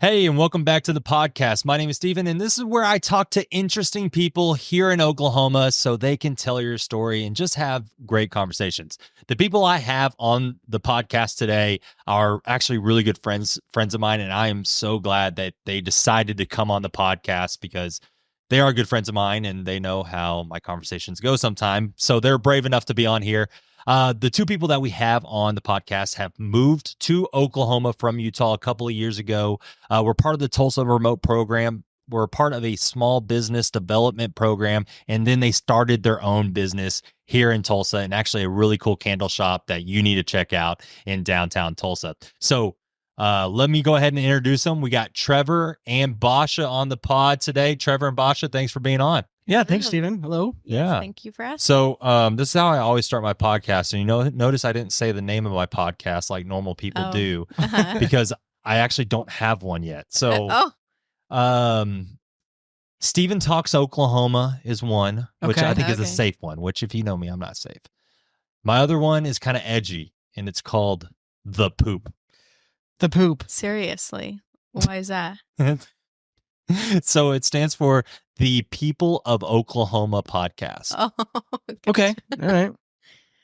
Hey, and welcome back to the podcast. My name is Steven, and this is where I talk to interesting people here in Oklahoma so they can tell your story and just have great conversations. The people I have on the podcast today are actually really good friends of mine, and I am so glad that they decided to come on the podcast because they are good friends of mine and they know how my conversations go sometimes. So they're brave enough to be on here. The two people that we have on the podcast have moved to Oklahoma from Utah a couple of years ago. We're part of the Tulsa remote program. We're part of a small business development program. And then they started their own business here in Tulsa, and actually a really cool candle shop that you need to check out in downtown Tulsa. So let me go ahead and introduce them. We got Trevor and Basha on the pod today. Trevor and Basha, thanks for being on. Yeah, thanks, Steven. Hello. Yeah. Thank you for asking. So this is how I always start my podcast. And notice I didn't say the name of my podcast like normal people do because I actually don't have one yet. So Steven Talks Oklahoma is one, which I think is a safe one, which if you know me, I'm not safe. My other one is kind of edgy, and it's called The Poop. The Poop. Seriously. Why is that? So it stands for the People of Oklahoma Podcast. Oh, Okay. All right.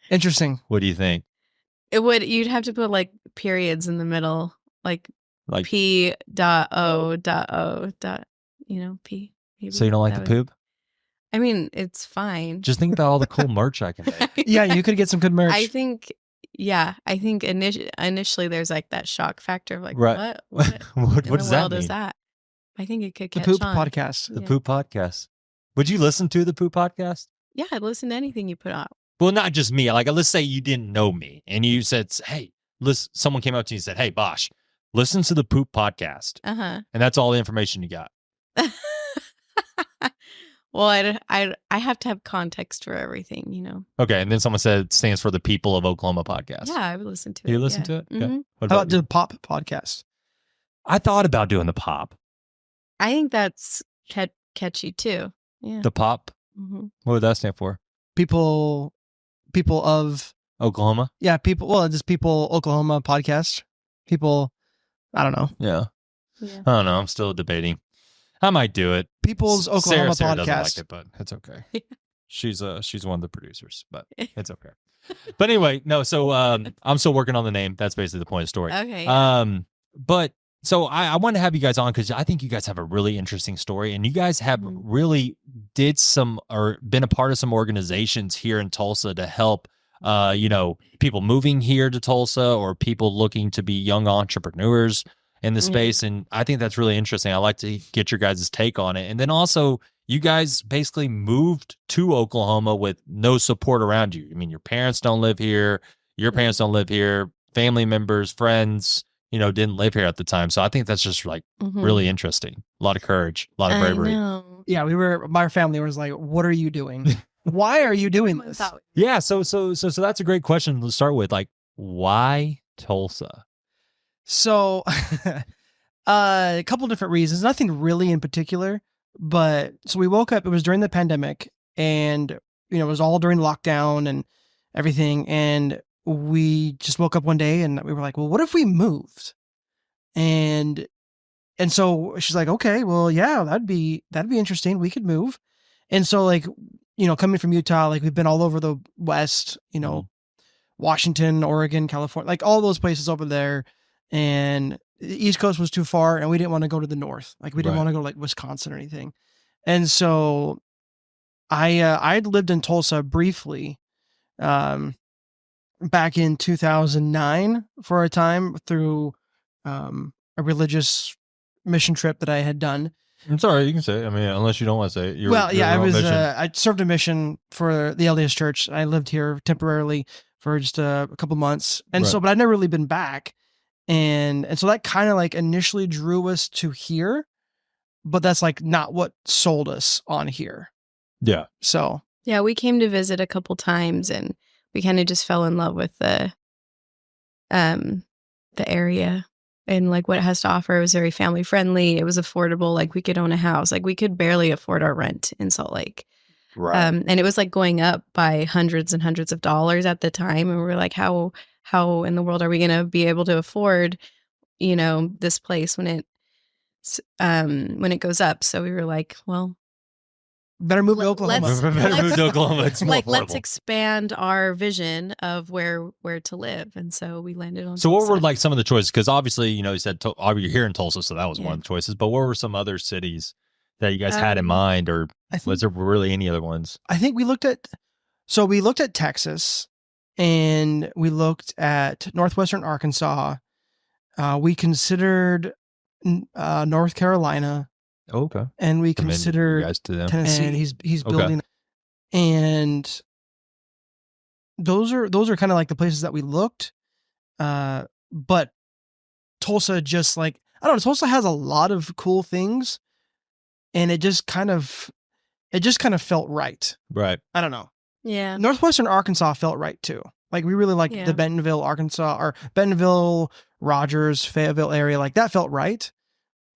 Interesting. What do you think? You'd have to put like periods in the middle, like P.O.O. P. Maybe. So you don't like the poop? I mean, it's fine. Just think about all the cool merch I can make. Yeah, you could get some good merch. I think initially there's like that shock factor of like, right. What what in does the world that mean? is that? I think it could catch the Poop on. Podcast. The Poop Podcast. Would you listen to the Poop Podcast? Yeah, I'd listen to anything you put out. Well, not just me. Like, let's say you didn't know me and you said, hey, listen, someone came up to you and said, hey, Bosh, listen to the Poop Podcast. Uh-huh. And that's all the information you got. Well, I have to have context for everything, you know. Okay. And then someone said it stands for the People of Oklahoma Podcast. Yeah, I would listen to it. You listen to it? Mm-hmm. Okay. What How about you? the Pop Podcast? I thought about doing the Pop. I think that's catchy too. Yeah. The Pop? Mm-hmm. What would that stand for? People of Oklahoma? Yeah, just People Oklahoma Podcast. People, I don't know. Yeah. Yeah. I don't know. I'm still debating. I might do it. People's Oklahoma Sarah Podcast. doesn't like it, but it's okay. She's one of the producers, but it's okay. But anyway, no. So I'm still working on the name. That's basically the point of the story. Okay. But so I wanted to have you guys on because I think you guys have a really interesting story, and you guys have really did some or been a part of some organizations here in Tulsa to help, people moving here to Tulsa or people looking to be young entrepreneurs in the space. And I think that's really interesting. I like to get your guys' take on it. And then also, you guys basically moved to Oklahoma with no support around you. I mean, your parents don't live here. Your parents don't live here. Family members, friends, didn't live here at the time. So I think that's just like really interesting. A lot of courage, a lot of bravery. I know. Yeah, my family was like, what are you doing? Why are you doing this? Yeah. So that's a great question to start with. Like, why Tulsa? So a couple different reasons, nothing really in particular, but so we woke up, it was during the pandemic and, it was all during lockdown and everything. And we just woke up one day and we were like, well, what if we moved? And so she's like, okay, well, yeah, that'd be interesting. We could move. And so like, coming from Utah, like we've been all over the West, Washington, Oregon, California, like all those places over there. And the East Coast was too far and we didn't want to go to the North. Like we didn't want to go to like Wisconsin or anything. And so I'd lived in Tulsa briefly, back in 2009 for a time through, a religious mission trip that I had done. I'm sorry, you can say it. I mean, unless you don't want to say it. I served a mission for the LDS Church. I lived here temporarily for just a couple months. And so, but I'd never really been back. And so that kind of like initially drew us to here, but that's like not what sold us on here. Yeah. So. Yeah, we came to visit a couple times and we kind of just fell in love with the area and like what it has to offer. It was very family friendly. It was affordable. Like we could own a house. Like we could barely afford our rent in Salt Lake. Right. And it was like going up by hundreds and hundreds of dollars at the time. And we were like, how in the world are we going to be able to afford, this place when when it goes up. So we were like, well, Better move to Oklahoma. let's- Better move to Oklahoma. It's more like let's affordable. expand our vision of where to live, and so we landed on. So what were Tulsa. like some of the choices? Because obviously, you said you're here in Tulsa, so that was Yeah. one of the choices. But what were some other cities that you guys had in Um, mind, or I think, was there really any other ones? I think we looked at Texas, and we looked at northwestern Arkansas. We considered North Carolina, Oh, okay. and we Commend you considered guys to them. Tennessee. And he's Okay. building, and those are kind of like the places that we looked. But Tulsa, just like, I don't know, Tulsa has a lot of cool things, and it just kind of felt right. Right. I don't know. Yeah. Northwestern Arkansas felt right too. Like, we really liked Yeah. the Bentonville, Arkansas, or Bentonville, Rogers, Fayetteville area. Like, that felt right.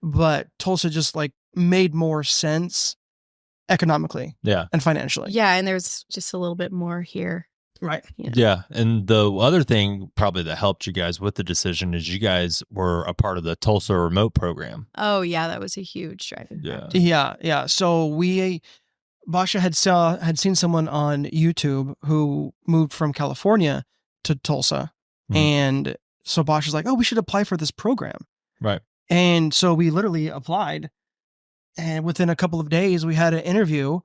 But Tulsa just like made more sense economically Yeah. and financially. Yeah, and there's just a little bit more here. Right. You know? Yeah. And the other thing probably that helped you guys with the decision is you guys were a part of the Tulsa remote program. Oh yeah, that was a huge driving Yeah. factor. Yeah. So Basha had seen someone on YouTube who moved from California to Tulsa. Mhm. And so Basha's like, oh, we should apply for this program. Right. And so we literally applied, and within a couple of days we had an interview,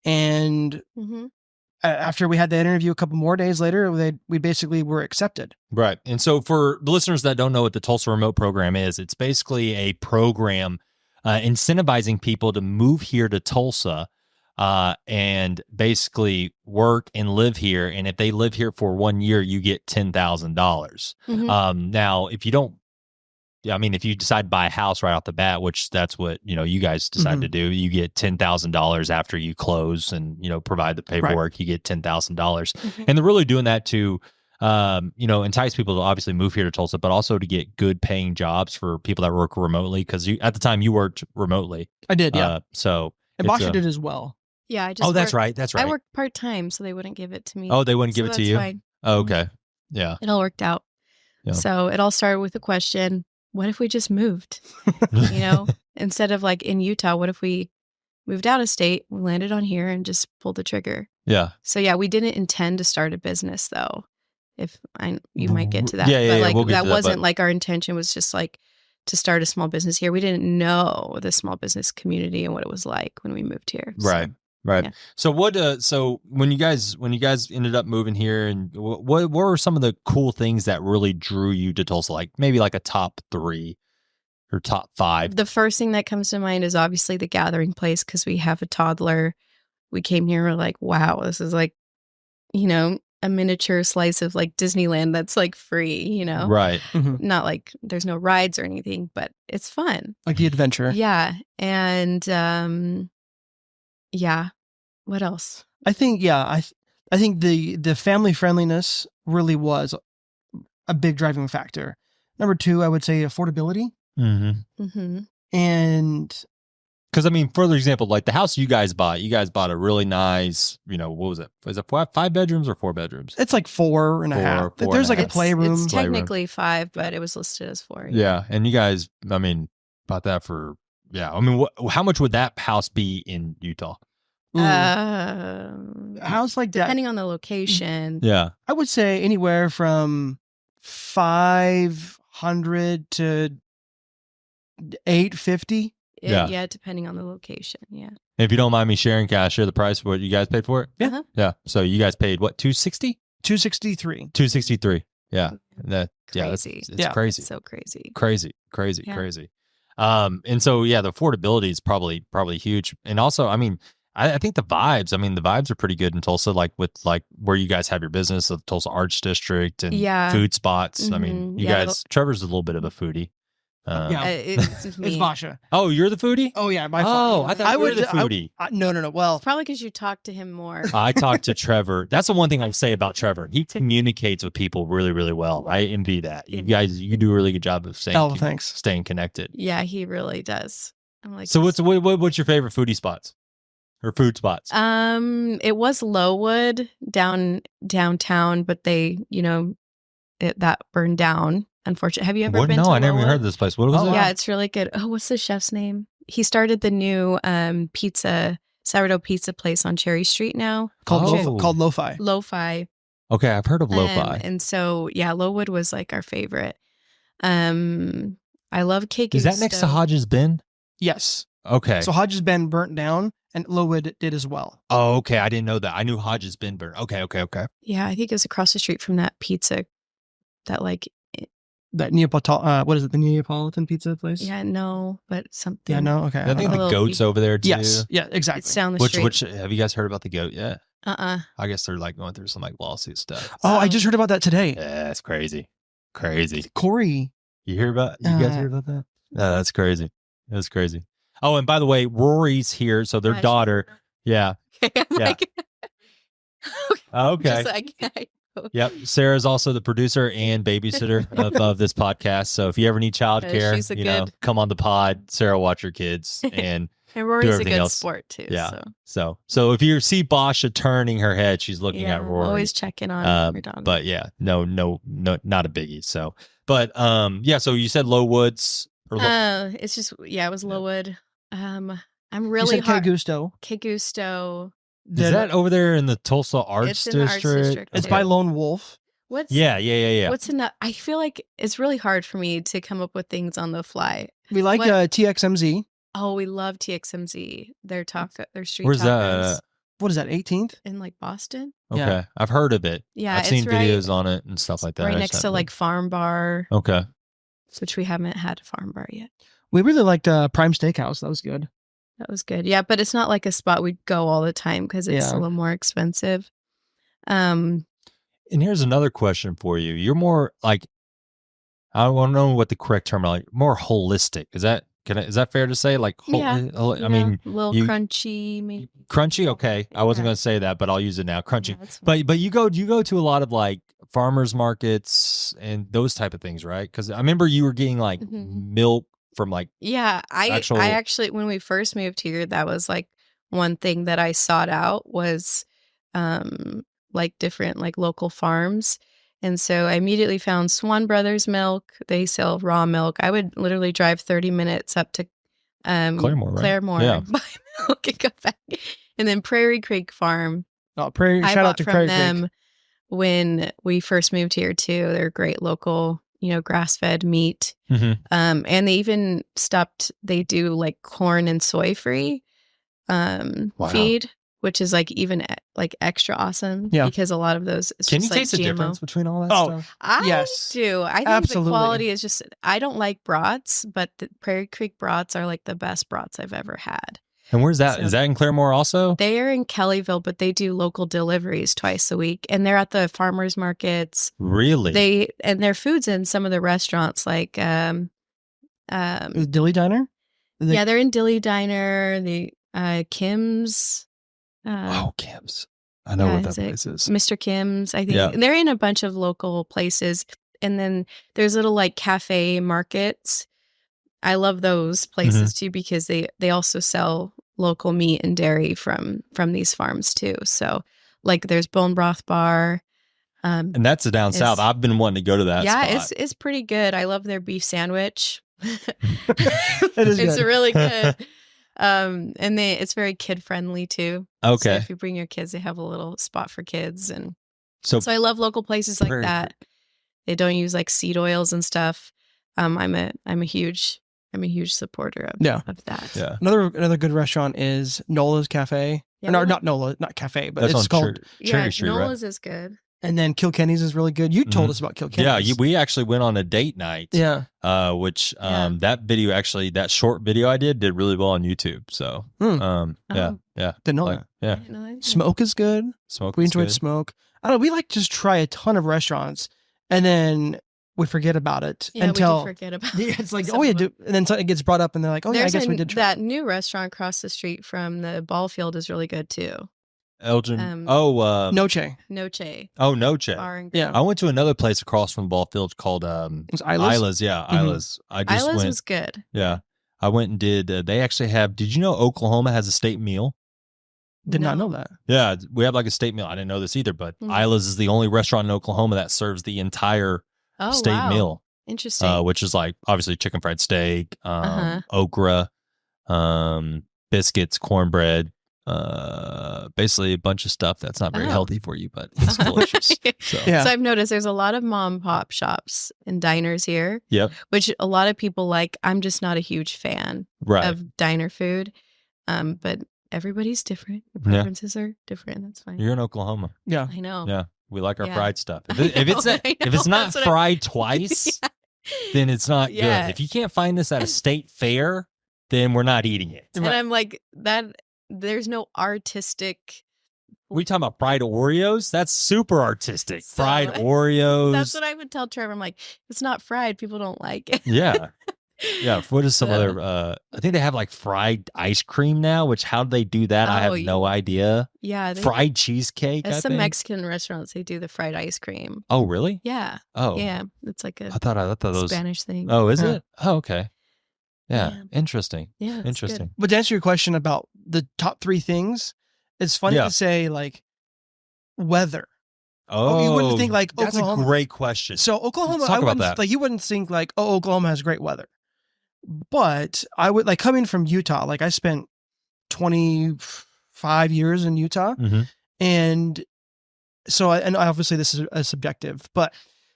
and Mm-hmm. after we had that interview a couple more days later, we basically were accepted. Right. And so for the listeners that don't know what the Tulsa remote program is, it's basically a program incentivizing people to move here to Tulsa and basically work and live here. And if they live here for 1 year, you get $10,000. Mhm. Now, if you don't, if you decide to buy a house right off the bat, which that's what, you guys decide to do, you get $10,000 after you close and, provide the paperwork, you get $10,000. Mhm. And they're really doing that to, entice people to obviously move here to Tulsa, but also to get good paying jobs for people that work remotely. Cause at the time you worked remotely. I did, yeah. So. And Basha did as well. Yeah, I just. That's worked- right. That's right. I worked part time, so they wouldn't give it to me. Oh, they wouldn't So give it to that's you? Fine. Oh, okay. Yeah. It all worked out. Yeah. So it all started with the question: what if we just moved? Instead of like in Utah, what if we moved out of state, we landed on here, and just pulled the trigger? Yeah. So yeah, we didn't intend to start a business though. You might get to that. Yeah, but like we'll get that to that, wasn't but- like our intention was just like to start a small business here. We didn't know the small business community and what it was like when we moved here. So, Right. yeah. So what? So when you guys ended up moving here, and what were some of the cool things that really drew you to Tulsa? Like maybe like a top 3 or top 5. The first thing that comes to mind is obviously the gathering place because we have a toddler. We came here, we're like, wow, this is like, a miniature slice of like Disneyland that's like free, Right. Not like there's no rides or anything, but it's fun. Like the adventure. Yeah. And yeah. What else? I think, I think the family friendliness really was a big driving factor. Number 2, I would say affordability. Mm-hmm. Mm-hmm. And Because for example, like the house you guys bought a really nice, what was it? Is it 5 bedrooms or 4 bedrooms? it's like 4 and a half. Four There's and a like a half. playroom. It's Playroom. technically 5, but it was listed as 4. Yeah, and you guys, bought that for how much would that house be in Utah? A house like that, Depending on the location. Yeah. I would say anywhere from 500 to 850. Yeah. Yeah, depending on the location. Yeah. If you don't mind me sharing, can I share the price of what you guys paid for it? Yeah. Uh-huh. Yeah. So you guys paid what, 260? 263. 263. Yeah. That's Crazy. it's Yeah. crazy. So crazy. Crazy. Yeah. Crazy. And so the affordability is probably huge. And also, I think the vibes are pretty good in Tulsa, like with like where you guys have your business, the Tulsa Arts District and Yeah. food spots. Mhm. You Yeah, guys, Trevor's a little bit of a foodie. Yeah. It's It's me. Basha. Oh, you're the foodie? Oh yeah, by Oh, far. I thought you were the foodie. No. Well, Probably because you talk to him more. I talked to Trevor. That's the one thing I'll say about Trevor. He communicates with people really, really well. I envy that. You guys, you do a really good job of thanks. staying connected. Yeah, he really does. I'm like, So what's your favorite foodie spots or food spots? It was Lowwood downtown, but they, that burned down. unfortunately. Have you ever What? been No, to I never even Lowood? heard of this place. What was Oh, it? wow. Yeah, it's really good. Oh, what's the chef's name? He started the new sourdough pizza place on Cherry Street now. Called Lo-Fi. Lo-Fi. Okay, I've heard of lo-fi. And so, yeah, Lowood was like our favorite. I love Cake Is that next to Hodges Bend? Yes. Okay. So Hodges Bend burnt down, and Lowood did as well. Oh, okay. I didn't know that. I knew Hodges Bend burned. Okay. Yeah, I think it was across the street from that pizza. That That Neapolitan, what is it? The Neapolitan pizza place? yeah, no, but something. Yeah, no, okay. I think A the little goat's over there too. Yes, yeah, exactly. It's down the street. Which have you guys heard about the goat yet? Uh-uh. I guess they're like going through some like lawsuit stuff. Oh, I just heard about that today. Yeah, that's crazy. Corey. You guys hear about that? No, that's crazy. That's crazy. Oh, and by the way, Rory's here, so their Gosh. daughter. Yeah. Okay, I'm Yeah. like, Okay. just like, Yep. Sarah's also the producer and babysitter of this podcast. So if you ever need childcare, she's a good- come on the pod. Sarah, watch your kids and and Rory's a everything good else. sport too. Yeah. So So if you see Basha turning her head, she's looking yeah, at Rory. always checking on your dog. But yeah, no, not a biggie. So, but yeah. So you said Low Woods. It's just it was Lowood. I'm really You said hard. Que Gusto. Gusto. Is that over there in the Tulsa Arts It's in the Arts District? District. It's Okay. by Lone Wolf. What's Yeah. What's enough? I feel like it's really hard for me to come up with things on the fly. We like What- TXMZ. Oh, we love TXMZ. Their street Where's tacos that? What is that, 18th? in like Boston. Okay, Yeah. I've heard of it. Yeah, I've it's seen right- videos on it and stuff like that. Right I next just to haven't like Farm Bar, been- Okay. which we haven't had a Farm Bar yet. We really liked Prime Steakhouse. That was good. That was good. Yeah, but it's not like a spot we'd go all the time because it's Yeah. a little more expensive. And here's another question for you. You're more like, I don't know what the correct term is, like more holistic. Is that fair to say? Like, Yeah. I mean, a little you- crunchy, maybe. crunchy. Okay, I wasn't Yeah. going to say that, but I'll use it now. Crunchy. Yeah, that's fine. But you go to a lot of like farmers markets and those type of things, right? Because I remember you were getting like Mhm. milk from like Yeah, I actually when we first moved here, that was like one thing that I sought out was like different like local farms. And so I immediately found Swan Brothers milk. They sell raw milk. I would literally drive 30 minutes up to Claremore, right? Claremore, Yeah. buy milk and come back. And then Prairie Creek Farm. Oh, I shout out bought to from Prairie them Creek. when we first moved here too. They're great local, grass-fed meat. Mhm. And they even they do like corn and soy free feed, which is like even like extra awesome. Yeah. Because a lot of those is Can you just like taste the GMO. difference between all that Oh, stuff? I Yes. do. I think Absolutely. the quality is just I don't like brats, but the Prairie Creek brats are like the best brats I've ever had. And where's that? So- Is that in Claremore also? They are in Kellyville, but they do local deliveries twice a week, and they're at the farmers markets. Really? And their food's in some of the restaurants, like It was Dilly Diner? yeah, they're in Dilly Diner, the Kim's. Kim's. I know yeah, what that is it place is. Mr. Kim's, I think. Yeah. And they're in a bunch of local places. And then there's little like cafe markets. I love those places too because they also sell local meat and dairy from these farms too. So like there's Bone Broth Bar. And that's a down south. I've been wanting to go to that spot. It's pretty good. I love their beef sandwich. It is It's good. really good. And it's very kid friendly too. Okay. So if you bring your kids, they have a little spot for kids, and So so I love local places like Prairie that. They don't use like seed oils and stuff. I'm a huge supporter of of that. yeah. Another good restaurant is Nola's Cafe. Yeah, Or no, well- not Nola, not Cafe, but That's it's on called. Cherry Street, right? Nola's is good. And then Kilkenny's is really good. You told Mhm. us about Kilkenny's. Yeah, we actually went on a date night. Yeah. Which Yeah. that video actually, that short video I did really well on YouTube. So Hmm. yeah, Oh. yeah. Didn't know Like, that. yeah. I didn't know that. Smoke is good. Smoke. We is enjoyed good. smoke. I don't know. We like to just try a ton of restaurants and then we forget about it Yeah, until we did forget about. Yeah, it's like, some oh yeah, of them. and then something gets brought up and they're like, oh yeah, I There's guess we did try. that new restaurant across the street from the ball field is really good too. Elgin. Noche. Noche Noche. Bar and Yeah. I went to another place across from the ball field called Was Isla's? Isla's. Yeah, Mhm. Isla's. I just Isla's went. was good. Yeah, I went and did. They actually have. Did you know Oklahoma has a state meal? Did not No. know that. Yeah, we have like a state meal. I didn't know this either, but Mhm. Isla's is the only restaurant in Oklahoma that serves the entire Oh, state wow. meal. Interesting. which is like obviously chicken fried steak, Uh-huh. okra, biscuits, cornbread, basically a bunch of stuff that's not very Oh. healthy for you, but it's delicious. So, Yeah. So I've noticed there's a lot of mom and pop shops and diners here, yep, which a lot of people like. I'm just not a huge fan right. of diner food. But everybody's different. Your Yeah. preferences are different. That's fine. You're in Oklahoma. Yeah. I know. Yeah, we like our Yeah. fried stuff. I If it's know, not, I if it's know, not that's what fried twice, Yeah. then it's not Yeah. good. If you can't find this at a state fair, then we're not eating it. And I'm like, that there's no artistic. We talking about fried Oreos? That's super artistic. So, fried Oreos. That's what I would tell Trevor. I'm like, it's not fried. People don't like it. Yeah. Yeah. What is some So- other I think they have like fried ice cream now, which how do they do that? I have Oh, no idea. Yeah. Fried cheesecake. At I some think. Mexican restaurants, they do the fried ice cream. Oh, really? Yeah. Oh. Yeah. It's like a I thought those. Spanish thing. Oh, is Yeah. it? Oh, okay. Yeah. Yeah. Interesting. Yeah. it's Interesting. good. But to answer your question about the top 3 things, it's funny Yeah. to say like weather. Oh, you wouldn't think like that's Oklahoma. a great question. So Oklahoma, Let's talk I about wouldn't that. like you wouldn't think like, oh, Oklahoma has great weather. But I would like coming from Utah, like I spent 25 years in Utah. Mhm. And so, and obviously this is a subjective, but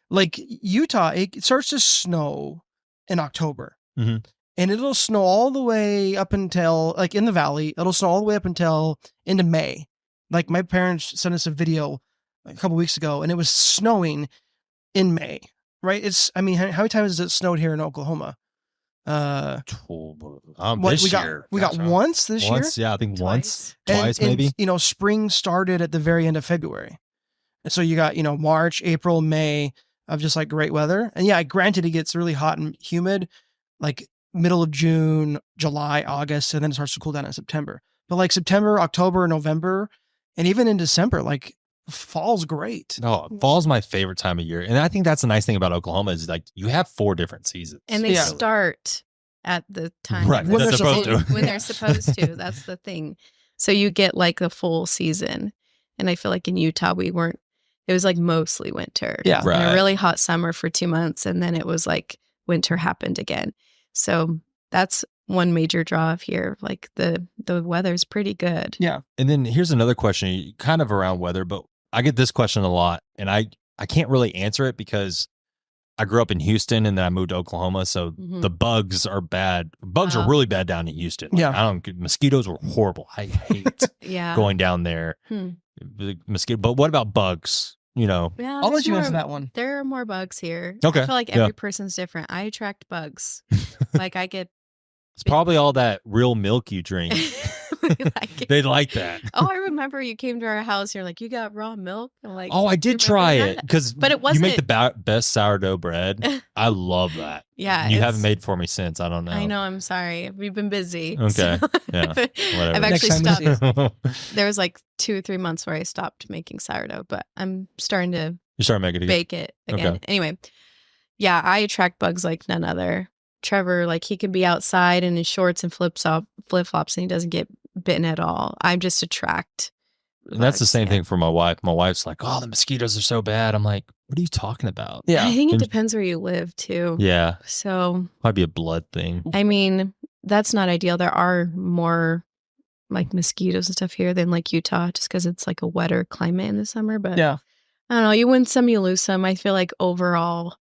like Utah, it starts to snow in October. Mhm. And it'll snow all the way up until, like in the valley, it'll snow all the way up until into May. Like my parents sent us a video a couple weeks ago and it was snowing in May, right? How many times has it snowed here in Oklahoma? This we got year. we got Gosh, once this once, year. yeah, I think once, Twice. twice And, maybe. you know, spring started at the very end of February. And so you got, you know, March, April, May of just like great weather. And yeah, granted it gets really hot and humid like middle of June, July, August, and then it starts to cool down in September. But like September, October, November, and even in December, like fall's great. No, fall's my favorite time of year, and I think that's the nice thing about Oklahoma is like you have 4 different seasons. And they Yeah. start at the time Right, when that they're supposed to. when they're supposed to. That's the thing. So you get like the full season. And I feel like in Utah it was like mostly winter. Yeah. And Right. a really hot summer for 2 months, and then it was like winter happened again. So that's one major draw of here. Like the weather's pretty good. Yeah. And then here's another question, kind of around weather, but I get this question a lot, and I can't really answer it because I grew up in Houston and then I moved to Oklahoma, so Mhm. the bugs are bad. Bugs are Wow. really bad down in Houston. Like, Yeah. Mosquitoes were horrible. I hate Yeah. going down there. Hmm. The mosquito. But what about bugs? You know, Yeah, I'll let there's you more- answer that one. There are more bugs here. Okay, I feel like yeah. every person's different. I attract bugs. Like I get it's probably all that real milk you drink. they like it. They like that. Oh, I remember you came to our house. You're like, you got raw milk. I'm like, Oh, I "You did remember try that?" it because But it you make the wasn't- best sourdough bread. I love that. Yeah, You it's- haven't made for me since. I don't know. I know. I'm sorry. We've been busy. Okay, so yeah, I've whatever. Next actually time you stopped. see There was like 2 or 3 months where I stopped making sourdough, but I'm starting to You start making it again. bake it again. Okay. Anyway, yeah, I attract bugs like none other. Trevor, like he can be outside in his shorts and flip flops, and he doesn't get bitten at all. I'm just attract. And that's the bugs, same yeah. thing for my wife. My wife's like, "Oh, the mosquitoes are so bad." I'm like, "What are you talking about?" Yeah. I think it And- depends where you live too. Yeah, So might be a blood thing. I mean, that's not ideal. There are more like mosquitoes and stuff here than like Utah, just because it's like a wetter climate in the summer. But Yeah. I don't know. You win some, you lose some. I feel like overall,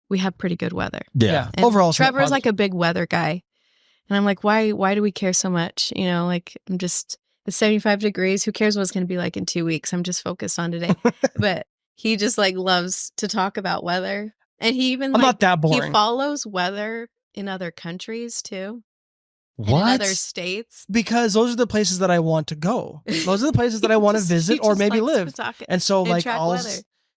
we have pretty good weather. Yeah. And Overall, it's not Trevor's positive. like a big weather guy, and I'm like, why do we care so much? You know, like I'm just it's 75 degrees. Who cares what it's going to be like in 2 weeks? I'm just focused on today. But he just like loves to talk about weather, and he even I'm like not that he boring. follows weather in other countries too, and in What? other states. Because those are the places that I want to go. Those are the places that I want to He visit or just maybe likes to live. talk- And so like track I'll weather.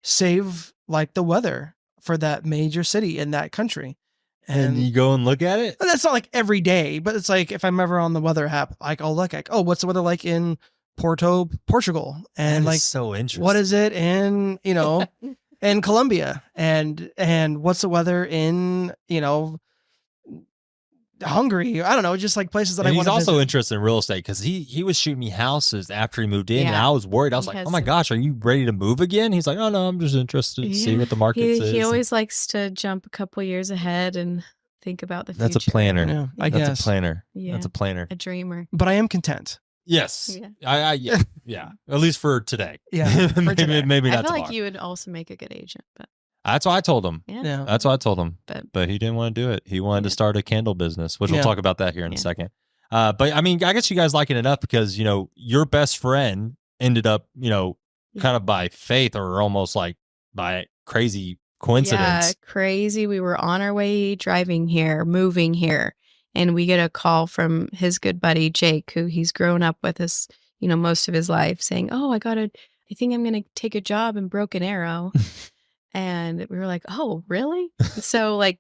save like the weather for that major city in that country. And you go and look at it. And that's not like every day, but it's like if I'm ever on the weather app, like I'll look like, oh, what's the weather like in Porto, Portugal? And That like is so interesting. what is it in, you know, in Colombia? And what's the weather in, you know, hungry. I don't know, just like places that And I he's want to also visit. interested in real estate because he was shooting me houses after he moved in, and Yeah. I was worried. I was He like, has "Oh my some- gosh, are you ready to move again?" He's like, "Oh no, I'm just interested in seeing what the market is." He always likes to jump a couple years ahead and think about the That's a future. planner. Yeah, I That's guess. a planner. Yeah. That's a planner. A dreamer. But I am content. Yes. Yeah. Yeah. At least for today. Yeah, for maybe, today. maybe I not feel tomorrow. like you would also make a good agent, but That's what I told him. yeah. That's what I told him. But He didn't want to do it. He wanted to start a candle business, which we'll Yeah. talk about that here in a Yeah. second. But I mean, I guess you guys like it enough because, you know, your best friend ended up, you know, kind of by faith or almost like by crazy coincidence. Yeah, crazy. We were on our way driving here, moving here, and we get a call from his good buddy Jake, who he's grown up with us, you know, most of his life, saying, "Oh, I think I'm gonna take a job in Broken Arrow." And we were like, "Oh, really?" So like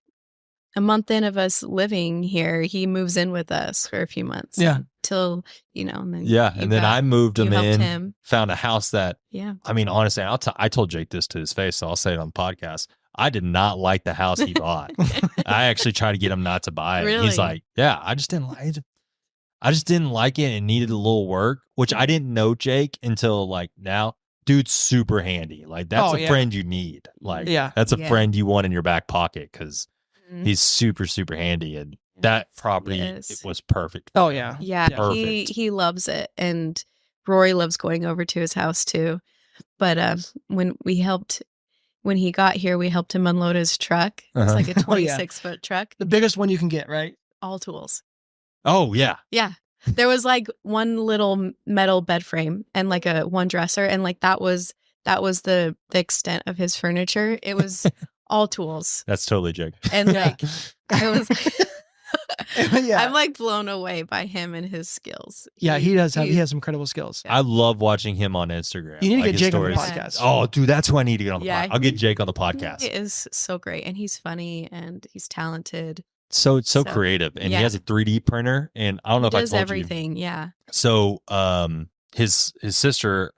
a month in of us living here, he moves in with us for a few months. Yeah. Till, you know, and then Yeah. you And then got- I moved you him helped in, him. found a house that, Yeah. I mean, honestly, I told Jake this to his face, so I'll say it on the podcast. I did not like the house he bought. I actually tried to get him not to buy it. Really? He's like, yeah, I just didn't like it. I just didn't like it and needed a little work, which I didn't know Jake until like now. Dude's super handy. Like that's Oh, a yeah. friend you need. Like Yeah. that's a Yeah. friend you want in your back pocket because Mhm. he's super, super handy. And that property Yes. it was perfect. Oh yeah. Yeah, Perfect. he loves it, and Rory loves going over to his house too. But when he got here, we helped him unload his truck. It's Uh-huh. like a Oh, yeah. 26-foot truck, The biggest one you can get, right? all tools. Oh yeah. Yeah, there was like one little metal bed frame and like one dresser, and like that was the extent of his furniture. It was all tools, That's totally Jake. and Yeah. like I was. Yeah. I'm like blown away by him and his skills. Yeah, he has some incredible skills. I love watching him on Instagram. You need to like get his Jake on the stories. podcast. Oh, dude, that's who I need to get on the Yeah, podcast. I'll get Jake on the He podcast. is so great, and he's funny, and he's talented. So So, creative, and yeah. he has a 3D printer, and I don't know He if I does told everything. Yeah. you. So, his sister,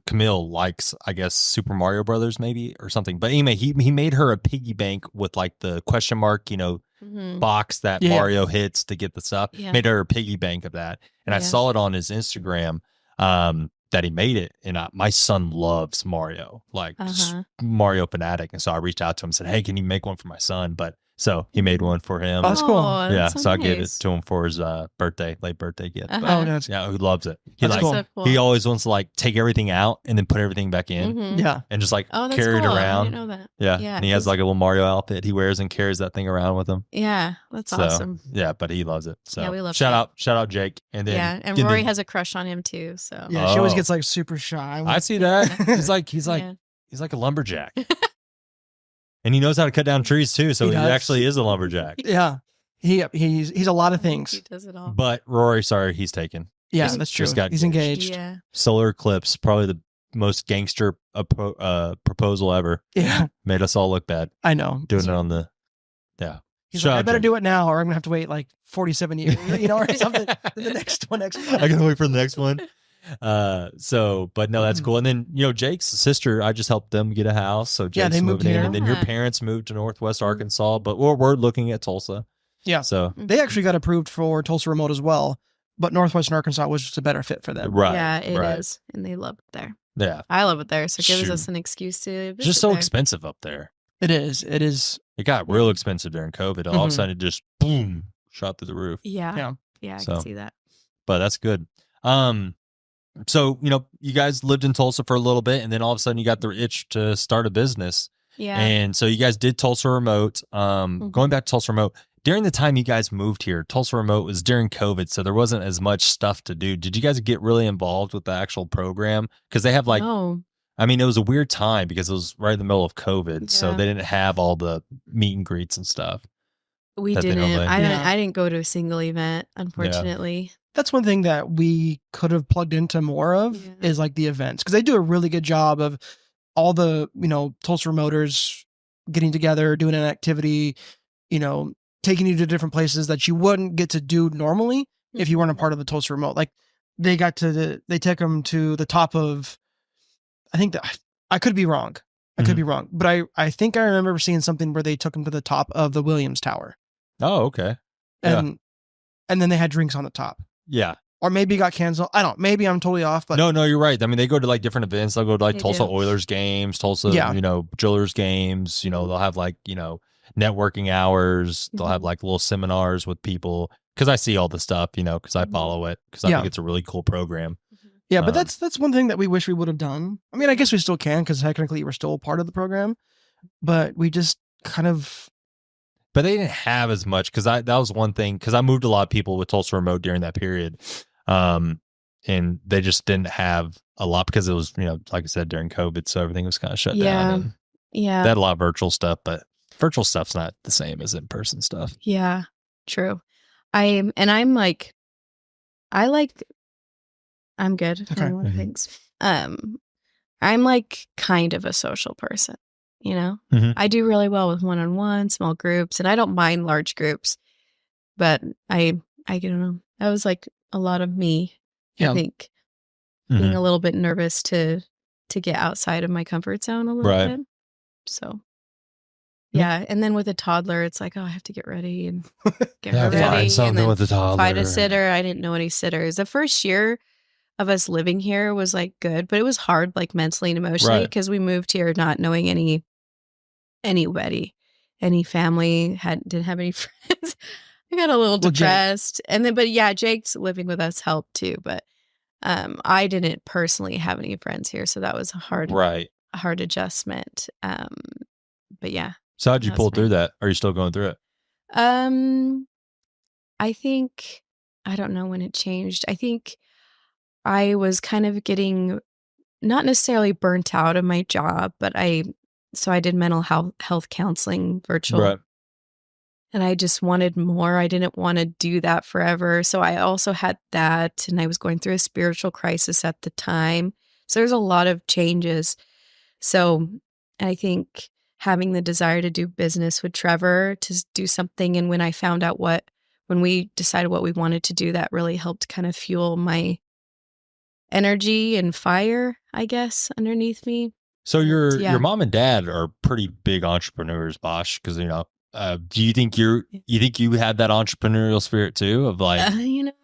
Camille, likes, I guess, Super Mario Brothers, maybe or something. But anyway, he made her a piggy bank with like the question mark, you know, Mhm. box that Yeah. Mario hits to get the stuff. Yeah. Made her a piggy bank of that, and I Yeah. saw it on his Instagram. That he made it, and my son loves Mario, like Uh-huh. Mario fanatic, and so I reached out to him and said, "Hey, can you make one for my son?" But so he made one for him. Oh, that's cool. Aw, Yeah, that's so I gave it nice. to him for his late birthday gift. Uh-huh. But, Oh, no, it's, yeah, he loves it. He That's like cool. So cool. he always wants to like take everything out and then put everything back in Mhm. yeah. and just like Oh, that's carry cool. it I around. didn't know that. Yeah. Yeah, And he has he's- like a little Mario outfit he wears and carries that thing around with him. Yeah, that's So awesome. yeah, but he loves it. So Yeah, we love shout that. out Jake. And then Yeah, and then- Rory has a crush on him too. So Yeah, she always Oh. gets like super shy. I see that. He's like Yeah. he's like a lumberjack. And he knows how to cut down trees too, so He he does. actually is a lumberjack. Yeah. He's a lot of things. He does it all. But Rory, sorry, he's taken. Yeah, Just- that's true. just got He's engaged. Yeah. Solar eclipse, probably the most gangster proposal ever. Yeah, Made us all look bad I know. doing it on the. Yeah. He's Shout like, I out better Jake. do it now, or I'm gonna have to wait like 47 years, you know, or something. The next one. I gotta wait for the next one. But no, that's cool. And then, you know, Jake's sister, I just helped them get a house. So Jake's Yeah, they moved moving in. here. And then your Yeah. parents moved to Northwest Arkansas, but we're looking at Tulsa. Yeah. So, They actually got approved for Tulsa Remote as well, but Northwestern Arkansas was just a better fit for them. right. Yeah, it is, right. and they love it there. Yeah. I love it there, so it gives Shoot. us an excuse to visit Just so there. expensive up there. It is. It is. It got real expensive during COVID. All of a Mhm. sudden, it just boom, shot through the roof. Yeah, Yeah. yeah, I So. can see that. But that's good. So, you know, you guys lived in Tulsa for a little bit, and then all of a sudden you got the itch to start a business. Yeah, And so you guys did Tulsa Remote. Going back to Tulsa Remote, during the time you guys moved here, Tulsa Remote was during COVID, so there wasn't as much stuff to do. Did you guys get really involved with the actual program? Because they have like, no, I mean, it was a weird time because it was right in the middle of COVID, so Yeah. they didn't have all the meet and greets and stuff. we that they didn't. normally- Yeah. I didn't go to a single event, unfortunately. That's one thing that we could have plugged into more of Yeah. is like the events, because they do a really good job of all the, you know, Tulsa Remoters getting together, doing an activity, you know, taking you to different places that you wouldn't get to do normally if you weren't a part of the Tulsa Remote. Like they take them to the top of, I think that I could be wrong. I could be wrong, but I think I remember seeing something where they took them to the top of the Williams Tower. Oh, okay. and then they had drinks on the top. Yeah. Or maybe it got canceled. I don't. Maybe I'm totally off. But no, you're right. I mean, they go to like different events. They'll go to like They Tulsa do. Oilers games, Tulsa, Yeah. Drillers games. They'll have like networking hours. They'll have Mhm. like little seminars with people. Because I see all the stuff, because I Mhm. follow it. Because I Yeah. think it's a really cool program. Yeah, but that's one thing that we wish we would have done. I mean, I guess we still can because technically we're still a part of the program, but we just kind of. But they didn't have as much because that was one thing because I moved a lot of people with Tulsa Remote during that period, and they just didn't have a lot because it was like I said during COVID, so everything was kind of shut down. And Yeah. they had a lot of virtual stuff, but virtual stuff's not the same as in person stuff. Yeah. True. I'm good. Okay. I want things. I'm like kind of a social person, Mhm. I do really well with one-on-one, small groups, and I don't mind large groups, but I don't know. That was like a lot of me, Yeah. I think, Mhm. being a little bit nervous to get outside of my comfort zone a little Right. bit. So, yeah. And then with a toddler, it's like, oh, I have to get ready and get her ready. Find and something then with the toddler. find a sitter. I didn't know any sitters. The first year of us living here was like good, but it was hard, like mentally and emotionally, Right. because we moved here not knowing anybody, any family, didn't have any friends. I got a little Well, Jake. depressed, and then, but yeah, Jake's living with us helped too, but I didn't personally have any friends here, so that was a hard adjustment. But yeah. So how'd you That's pull through fine. that? Are you still going through it? I think, I don't know when it changed. I think I was kind of getting not necessarily burnt out of my job, but so I did mental health counseling virtual. Right. And I just wanted more. I didn't want to do that forever. So I also had that, and I was going through a spiritual crisis at the time. So there's a lot of changes. So I think having the desire to do business with Trevor, to do something, and when I found out when we decided what we wanted to do, that really helped kind of fuel my energy and fire, I guess, underneath me. So your Yeah. mom and dad are pretty big entrepreneurs, Bosch, because do you think you had that entrepreneurial spirit too of like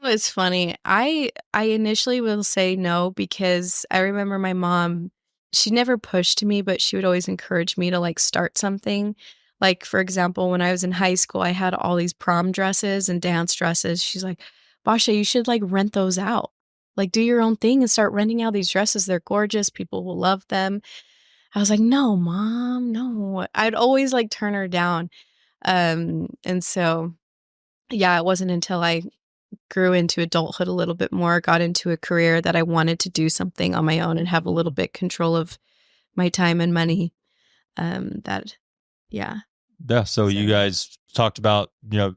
It's funny. I initially will say no, because I remember my mom, she never pushed me, but she would always encourage me to like start something. Like, for example, when I was in high school, I had all these prom dresses and dance dresses. She's like, Basha, you should like rent those out. Like, do your own thing and start renting out these dresses. They're gorgeous. People will love them. I was like, no, Mom, no. I'd always like turn her down. And so, yeah, it wasn't until I grew into adulthood a little bit more, got into a career that I wanted to do something on my own and have a little bit control of my time and money. Yeah. So you guys talked about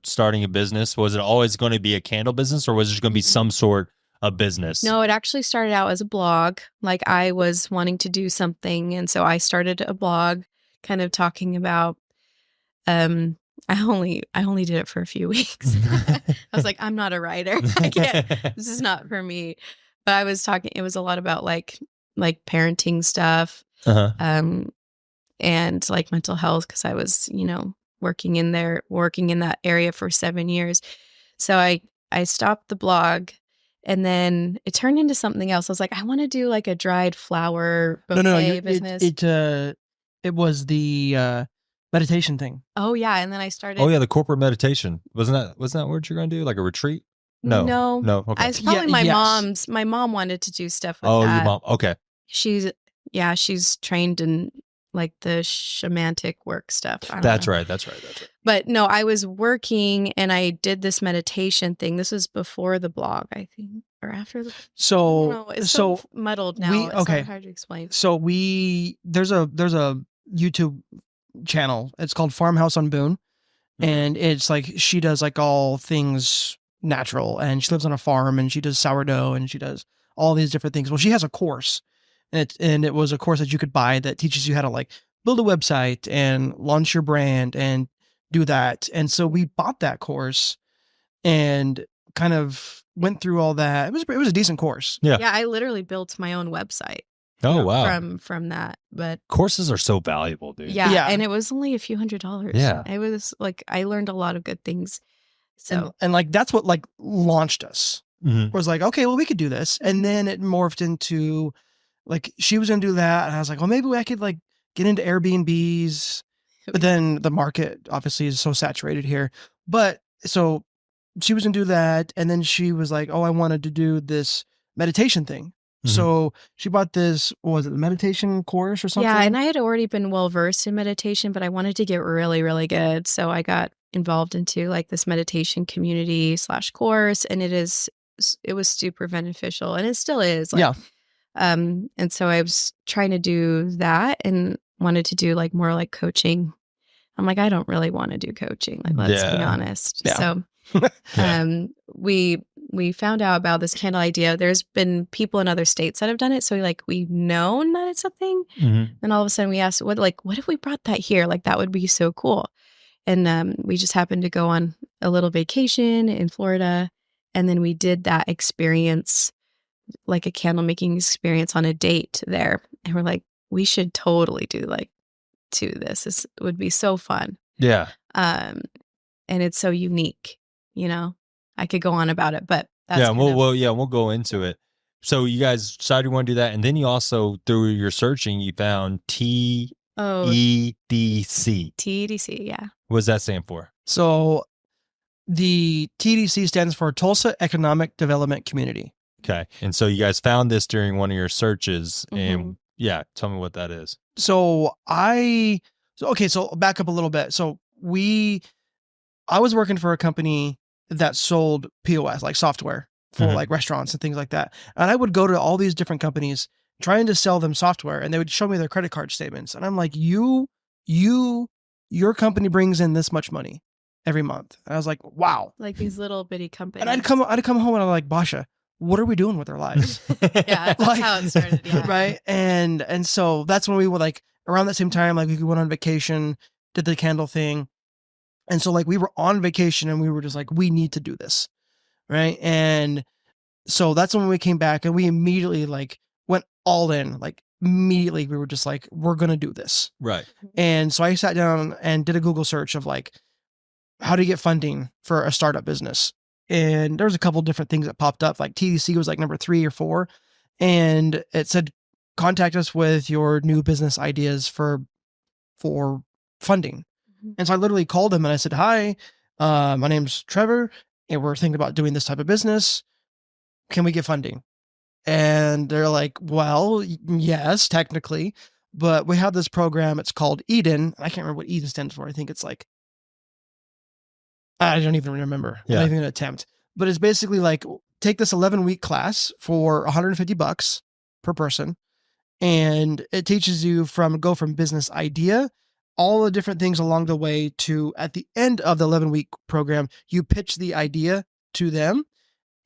starting a business. Was it always going to be a candle business, or was it going to be some sort of business? No, it actually started out as a blog. Like, I was wanting to do something, and so I started a blog kind of talking about I only did it for a few weeks. I was like, I'm not a writer. I can't. This is not for me. But I was talking. It was a lot about like parenting stuff, and like mental health, because I was working in that area for 7 years. So I stopped the blog, and then it turned into something else. I was like, I want to do like a dried flower bouquet business. It was the meditation thing. Oh yeah, and then I started. Oh yeah, the corporate meditation. Wasn't that what you're going to do? Like a retreat? No. Okay. It's probably my mom's. My mom wanted to do stuff with that. Oh, your mom. Okay. She's trained in like the shamanic work stuff. That's right. But no, I was working and I did this meditation thing. This was before the blog, I think, or after the. It's so muddled now. It's not hard to explain. So there's a YouTube channel. It's called Farmhouse on Boone, and it's like she does like all things natural, and she lives on a farm, and she does sourdough, and she does all these different things. Well, she has a course, and it was a course that you could buy that teaches you how to like build a website and launch your brand and do that. And so we bought that course and kind of went through all that. It was a decent course. Yeah. Yeah, I literally built my own website. Oh wow. From that. But courses are so valuable, dude. Yeah. And it was only a few $100s. Yeah. It was like, I learned a lot of good things So and like that's what like launched us. Was like, okay, well, we could do this. And then it morphed into like she was gonna do that. And I was like, well, maybe I could like get into Airbnbs. But then the market obviously is so saturated here. But so she was gonna do that. And then she was like, oh, I wanted to do this meditation thing. So she bought this, what was it, the meditation course or something? Yeah, and I had already been well versed in meditation, but I wanted to get really, really good. So I got involved into like this meditation community / course, and it was super beneficial, and it still is. Like, yeah. And so I was trying to do that and wanted to do like more like coaching. I'm like, I don't really want to do coaching. Like, let's be honest. Yeah. So we found out about this candle idea. There's been people in other states that have done it. So like we've known that it's something. And all of a sudden we asked, what if we brought that here? Like that would be so cool. And we just happened to go on a little vacation in Florida. And then we did that experience, like a candle making experience on a date there. And we're like, we should totally do this. This would be so fun. Yeah. And it's so unique, you know. I could go on about it, but that's we'll go into it. So you guys decided you want to do that, and then you also, through your searching, you found TEDC. TEDC, yeah. What does that stand for? So the TEDC stands for Tulsa Economic Development Community. Okay, and so you guys found this during one of your searches, and tell me what that is. So back up a little bit. So I was working for a company that sold POS, like software for like restaurants and things like that. And I would go to all these different companies trying to sell them software, and they would show me their credit card statements. And I'm like, your company brings in this much money every month. And I was like, wow. Like these little bitty companies. And I'd come home and I'm like, Basha, what are we doing with our lives? Yeah, that's how it started. Yeah. Right. And so that's when we were like, around that same time, like we went on vacation, did the candle thing. And so like we were on vacation and we were just like, we need to do this. Right. And so that's when we came back and we immediately like went all in, like immediately we were just like, we're going to do this. Right. And so I sat down and did a Google search of like how to get funding for a startup business. And there was a couple different things that popped up. Like TDC was like number 3 or 4. And it said, contact us with your new business ideas for funding. And so I literally called them and I said, hi, my name's Trevor and we're thinking about doing this type of business. Can we get funding? And they're like, well, yes, technically, but we have this program. It's called Eden. I can't remember what Eden stands for. I think it's like, I don't even remember. Yeah. I'm not even gonna attempt, but it's basically like, take this 11-week class for $150 per person. And it teaches you go from business idea, all the different things along the way to, at the end of the 11-week program, you pitch the idea to them,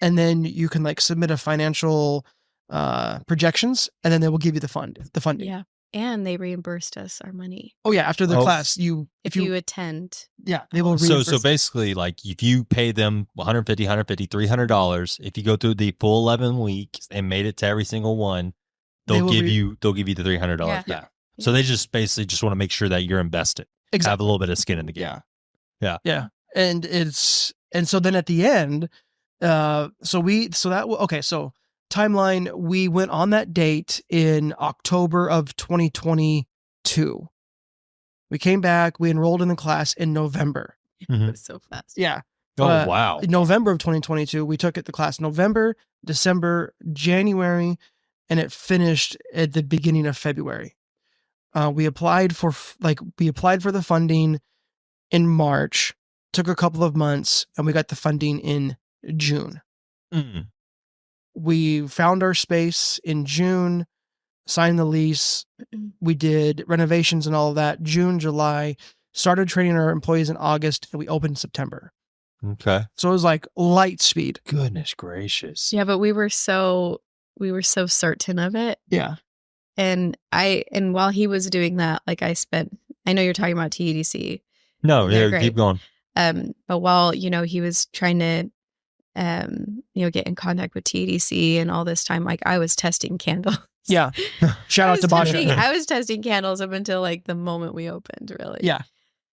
and then you can like submit a financial projections, and then they will give you the funding. Yeah. And they reimbursed us our money. Oh yeah. After the class, if you attend. Yeah. They will So basically, like if you pay them $150, $300, if you go through the full 11 weeks and made it to every single one, they'll give you the $300 back. So they just basically just want to make sure that you're invested. Exactly. Have a little bit of skin in the game. Yeah. And so then at the end, so timeline, we went on that date in October of 2022. We came back, we enrolled in the class in November. It was so fast. Yeah. Oh, wow. November of 2022, we took the class November, December, January, and it finished at the beginning of February. We applied for the funding in March, took a couple of months, and we got the funding in June. We found our space in June, signed the lease. We did renovations and all of that. June, July, started training our employees in August, and we opened in September. Okay. So it was like light speed. Goodness gracious. Yeah, but we were so certain of it. Yeah. And while he was doing that, like I know you're talking about TEDC. No, yeah, keep going. But while, he was trying to, get in contact with TEDC and all this time, like I was testing candles. Yeah. Shout out to Basha. I was testing candles up until like the moment we opened, really. Yeah.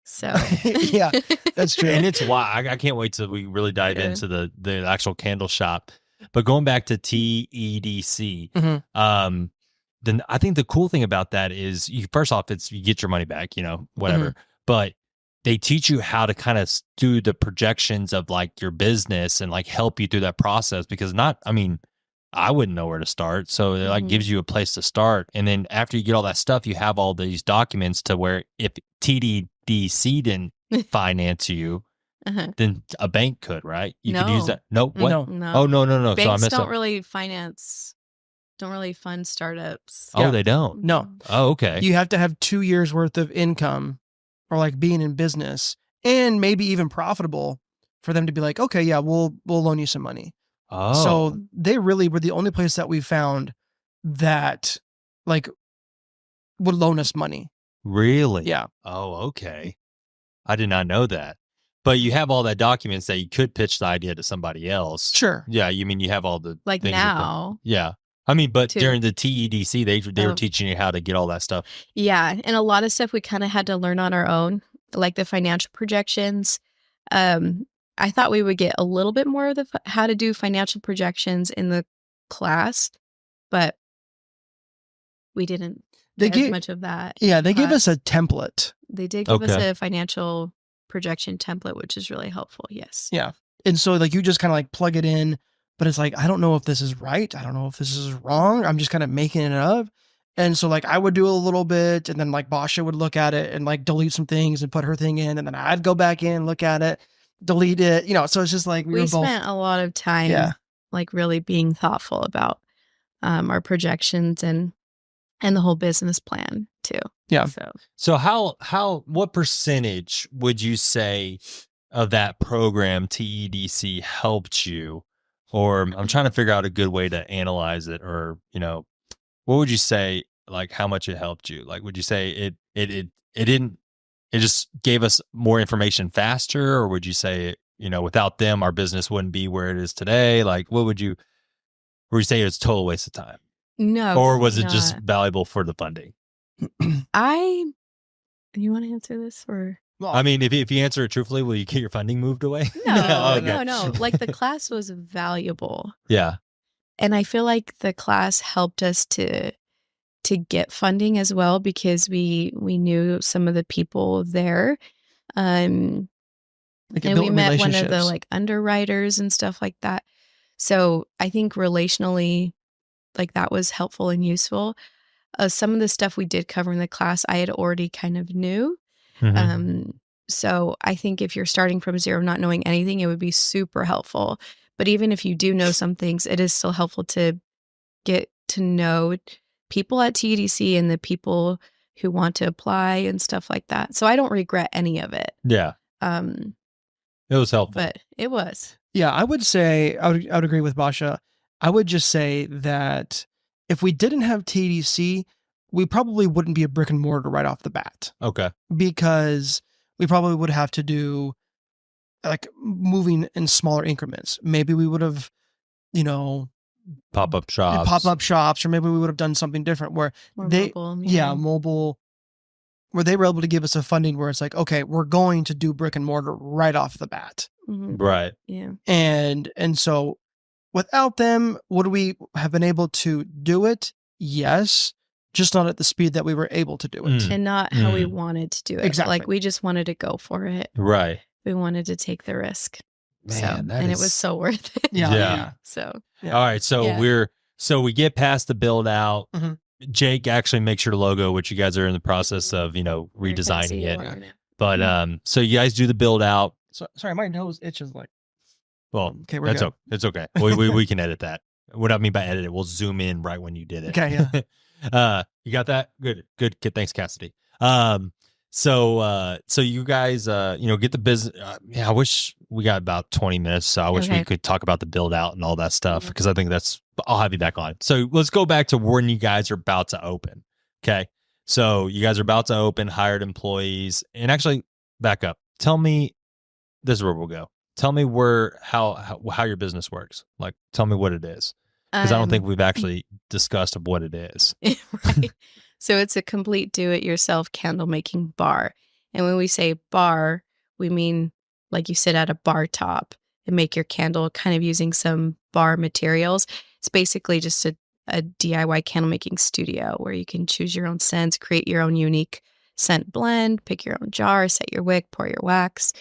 So Yeah, that's true. And it's why I can't wait till we really dive Yeah. into the actual candle shop. But going back to TEDC, Mhm. then I think the cool thing about that is you first off, it's you get your money back, whatever. But they teach you how to kind of do the projections of like your business and like help you through that process because I wouldn't know where to start. So it like Mhm. gives you a place to start. And then after you get all that stuff, you have all these documents to where if TDDC didn't finance you, Uh-huh. then a bank could, right? You could use No. that. No, what? No. No. Oh, no. So I Banks messed don't up. really fund startups. Oh, Yeah. they don't. No. Oh, okay. You have to have 2 years worth of income or like being in business and maybe even profitable for them to be like, okay, yeah, we'll loan you some money. Oh, So they really were the only place that we found that like would loan us money. really? Yeah. Oh, okay. I did not know that. But you have all that documents that you could pitch the idea to somebody else. Sure. Yeah, you mean you have all the Like things now. Yeah. But Too. during the TEDC, they were Oh. teaching you how to get all that stuff. Yeah, and a lot of stuff we kind of had to learn on our own, like the financial projections. I thought we would get a little bit more of the how to do financial projections in the class, but we didn't They get as gave much of that. Yeah, in they gave class. us a template. They did give us Okay. a financial projection template, which is really helpful. Yes. Yeah. And so like you just kind of like plug it in, but it's like I don't know if this is right. I don't know if this is wrong. I'm just kind of making it up. And so like I would do a little bit and then like Basha would look at it and like delete some things and put her thing in and then I'd go back in, look at it, delete it, so it's just like we were both spent a lot of time Yeah. like really being thoughtful about our projections and the whole business plan too. Yeah. So what percentage would you say of that program TEDC helped you? Or I'm trying to figure out a good way to analyze it, or what would you say, like how much it helped you? Like, would you say it didn't, it just gave us more information faster, or would you say, without them, our business wouldn't be where it is today? Like, would you say it's a total waste of time? No. Or was it not. just valuable for the funding? You want to answer this or? Well, If you answer it truthfully, will you get your funding moved away? No, Okay. no. Like the class was valuable. Yeah. And I feel like the class helped us to get funding as well because we knew some of the people there. like And it built we met one of the relationships. like underwriters and stuff like that. So I think relationally, like that was helpful and useful. Some of the stuff we did cover in the class, I had already kind of knew. Mhm. So I think if you're starting from zero, not knowing anything, it would be super helpful. But even if you do know some things, it is still helpful to get to know people at TEDC and the people who want to apply and stuff like that. So I don't regret any of it. Yeah. Um, It was helpful. but it was. Yeah, I would say I would agree with Basha. I would just say that if we didn't have TDC, we probably wouldn't be a brick and mortar right off the bat Okay. because we probably would have to do like moving in smaller increments. Maybe we would have, Pop-up shops. pop-up shops, or maybe we would have done something different where More they, mobile, mobile, where they were able to give us a funding where it's like, okay, we're going to do brick and mortar right off the bat. Mhm. Right. Yeah. And so without them, would we have been able to do it? Yes, just not at the speed that we were able to do it. Mm. And not how we wanted to do it. Exactly. Like we just wanted to go for it. Right. We wanted to take the risk. Man, and it was so worth it. Yeah. Yeah. So Yeah. All right. So Yeah. we get past the build out. Mhm. Jake actually makes your logo, which you guys are in the process of, redesigning it. But so you guys do the build out. So, sorry, my nose itches like. Well, Okay, we're good. It's okay. We can edit that. What I mean by edit it, we'll zoom in right when you did it. Okay, yeah. You got that? Good. Thanks, Cassidy. So you guys, get the business. I wish we got about 20 minutes. So I wish we Okay. could talk about the build out and all that stuff because I think I'll have you back on. So let's go back to when you guys are about to open. Okay. So you guys are about to open, hired employees, and actually back up. Tell me, this is where we'll go. Tell me how your business works. Like, tell me what it is. Because I don't think we've actually discussed what it is. Right. So it's a complete do-it-yourself candle making bar. And when we say bar, we mean like you sit at a bar top and make your candle kind of using some bar materials. It's basically just a DIY candle making studio where you can choose your own scents, create your own unique scent blend, pick your own jar, set your wick, pour your wax,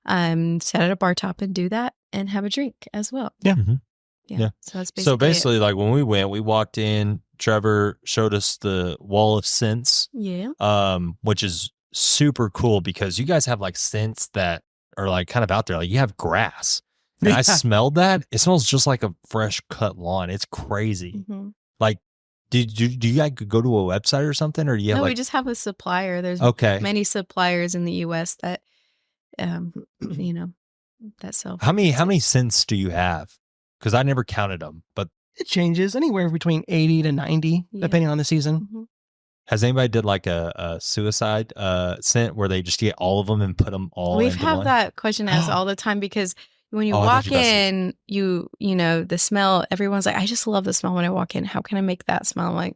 sit at a bar top and do that and have a drink as well. Yeah. Mm-hmm. Yeah. So that's basically So basically, like when we went, we walked in, Trevor showed us the wall of scents. Yeah. Which is super cool because you guys have like scents that are like kind of out there. Like you have grass. And I smelled that. It smells just like a fresh cut lawn. It's crazy. Mm-hmm. Like, do you guys go to a website or something, or do you have we just have a supplier. There's many suppliers in the U.S. that, that sell. How many scents do you have? Because I never counted them, but it changes anywhere between 80 to 90, depending on the season. Mm-hmm. Has anybody did like a suicide scent where they just get all of them and put them all? We've had that question asked all the time because when you walk in, you know, the smell, everyone's like, I just love the smell when I walk in. How can I make that smell? I'm like,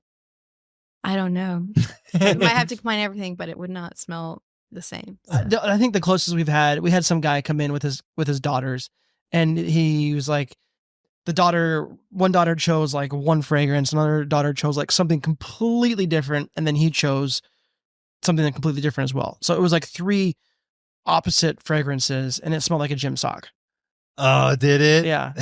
I don't know. I might have to combine everything, but it would not smell the same. So. I think the closest we had some guy come in with his daughters, and he was like, one daughter chose like one fragrance, another daughter chose like something completely different, and then he chose something completely different as well. So it was like 3 opposite fragrances, and it smelled like a gym sock. Oh, did it? Yeah.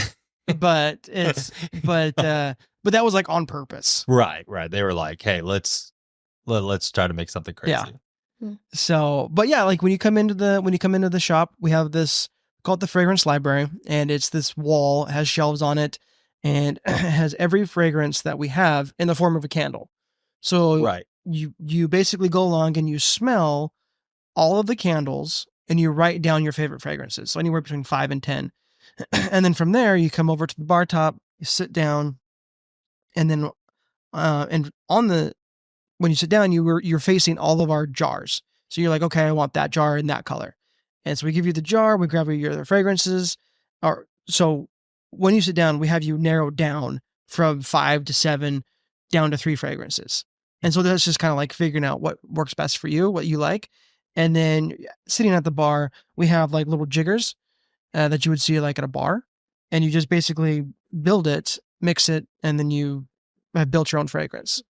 but that was like on purpose. Right. They were like, hey, let's try to make something crazy. Yeah. So, but yeah, like when you come into the shop, we have this called the fragrance library, and it's this wall, it has shelves on it, and it has every fragrance that we have in the form of a candle. So you basically go along and you smell all of the candles and you write down your favorite fragrances. So anywhere between 5 and 10. And then from there, you come over to the bar top, you sit down, and then when you sit down, you're facing all of our jars. So you're like, okay, I want that jar in that color. And so we give you the jar, we grab your other fragrances. So when you sit down, we have you narrow down from 5 to 7 down to 3 fragrances. And so that's just kind of like figuring out what works best for you, what you like. And then sitting at the bar, we have like little jiggers that you would see like at a bar. And you just basically build it, mix it, and then you have built your own fragrance.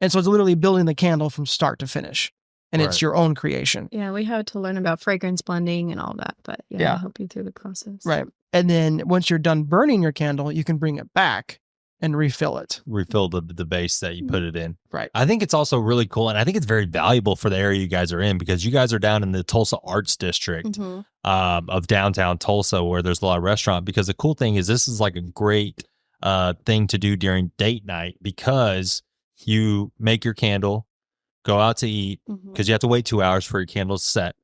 And so it's literally building the candle from start to finish. And it's your own creation. Yeah, we had to learn about fragrance blending and all that, but I'll help you through the process. Right. And then once you're done burning your candle, you can bring it back and refill it. Refill the base that you put it in. Right. I think it's also really cool, and I think it's very valuable for the area you guys are in, because you guys are down in the Tulsa Arts District of downtown Tulsa, where there's a lot of restaurant. Because the cool thing is this is like a great thing to do during date night, because you make your candle, go out to eat, because you have to wait 2 hours for your candles to set,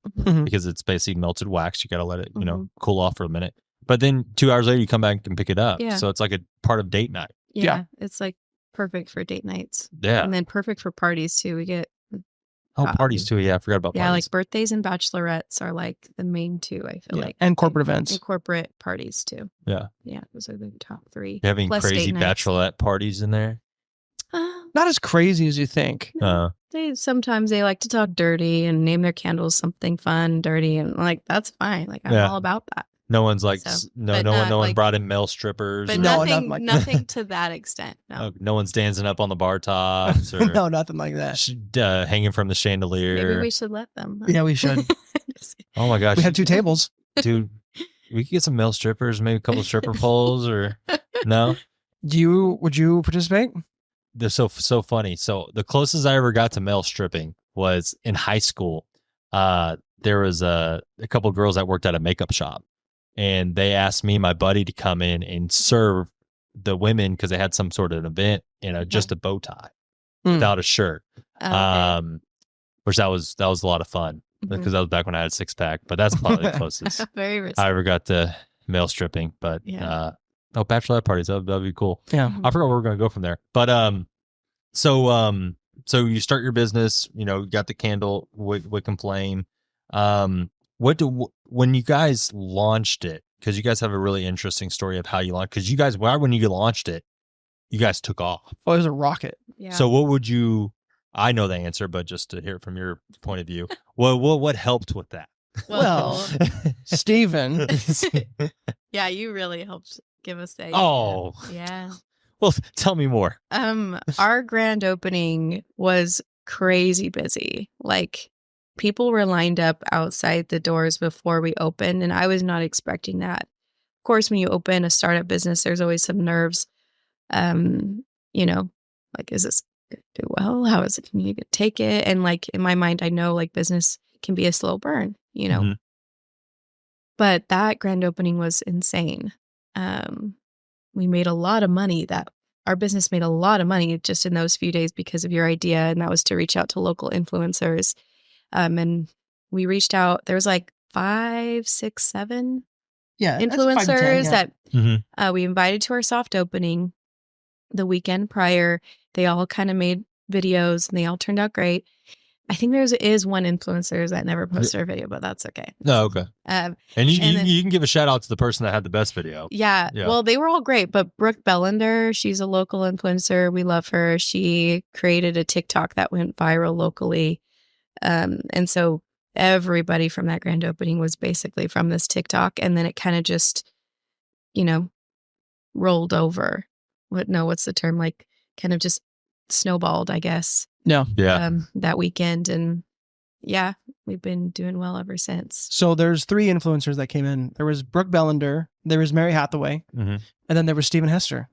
because it's basically melted wax. You got to let it, cool off for a minute. But then 2 hours later, you come back and pick it up. Yeah. So it's like a part of date night. Yeah. It's like perfect for date nights. Yeah. And then perfect for parties too. We get parties too. Yeah, I forgot about parties. Yeah, like birthdays and bachelorettes are like the main 2, I feel like. And corporate events. And corporate parties too. Yeah. Yeah, those are the top 3. You having crazy bachelorette parties in there? Not as crazy as you think. Sometimes they like to talk dirty and name their candles something fun, dirty, and like that's fine. Like I'm all about that. No one's like no one brought in male strippers. But nothing to that extent. No. No one's dancing up on the bar tops or no, nothing like that. Hanging from the chandelier. Maybe we should let them. Yeah, we should. Oh my gosh, we have 2 tables, dude. We could get some male strippers, maybe a couple of stripper poles, or no? Would you participate? They're so funny. So the closest I ever got to male stripping was in high school. There was a couple of girls that worked at a makeup shop, and they asked me and my buddy to come in and serve the women because they had some sort of an event in just a bow tie without a shirt. Which that was a lot of fun, because that was back when I had a 6-pack. But that's probably the closest Very risky. I ever got to male stripping. But bachelorette parties, that'd be cool. Yeah. I forgot where we're gonna go from there. But so you start your business, you got the candle, Wick and Flame. When you guys launched it, because you guys have a really interesting story of how you launched, because you guys, when you launched it, you guys took off. Oh, it was a rocket. Yeah. So what would you I know the answer, but just to hear it from your point of view, what helped with that? Well, Stephen. Yeah, you really helped give us the idea. Oh, yeah. Well, tell me more. Our grand opening was crazy busy. Like, people were lined up outside the doors before we opened, and I was not expecting that. Of course, when you open a startup business, there's always some nerves. You know, like, is this gonna do well? How is it? Can you take it? And like, in my mind, I know like business can be a slow burn, Mhm. But that grand opening was insane. We made a lot of money. Our business made a lot of money just in those few days because of your idea, and that was to reach out to local influencers. And we reached out. There was like 5, 6, 7 influencers that we invited to our soft opening the weekend prior. They all kind of made videos, and they all turned out great. I think there is one influencer that never posted her video, but that's okay. No, okay. And you can give a shout out to the person that had the best video. Yeah. Well, they were all great, but Brooke Bellender, she's a local influencer. We love her. She created a TikTok that went viral locally. And so everybody from that grand opening was basically from this TikTok. And then it kind of just, rolled over. What's the term? Like, kind of just snowballed, I guess. No. Yeah. That weekend. And yeah, we've been doing well ever since. So there's 3 influencers that came in. There was Brooke Bellender, there was Mary Hathaway, and then there was Stephen Hester.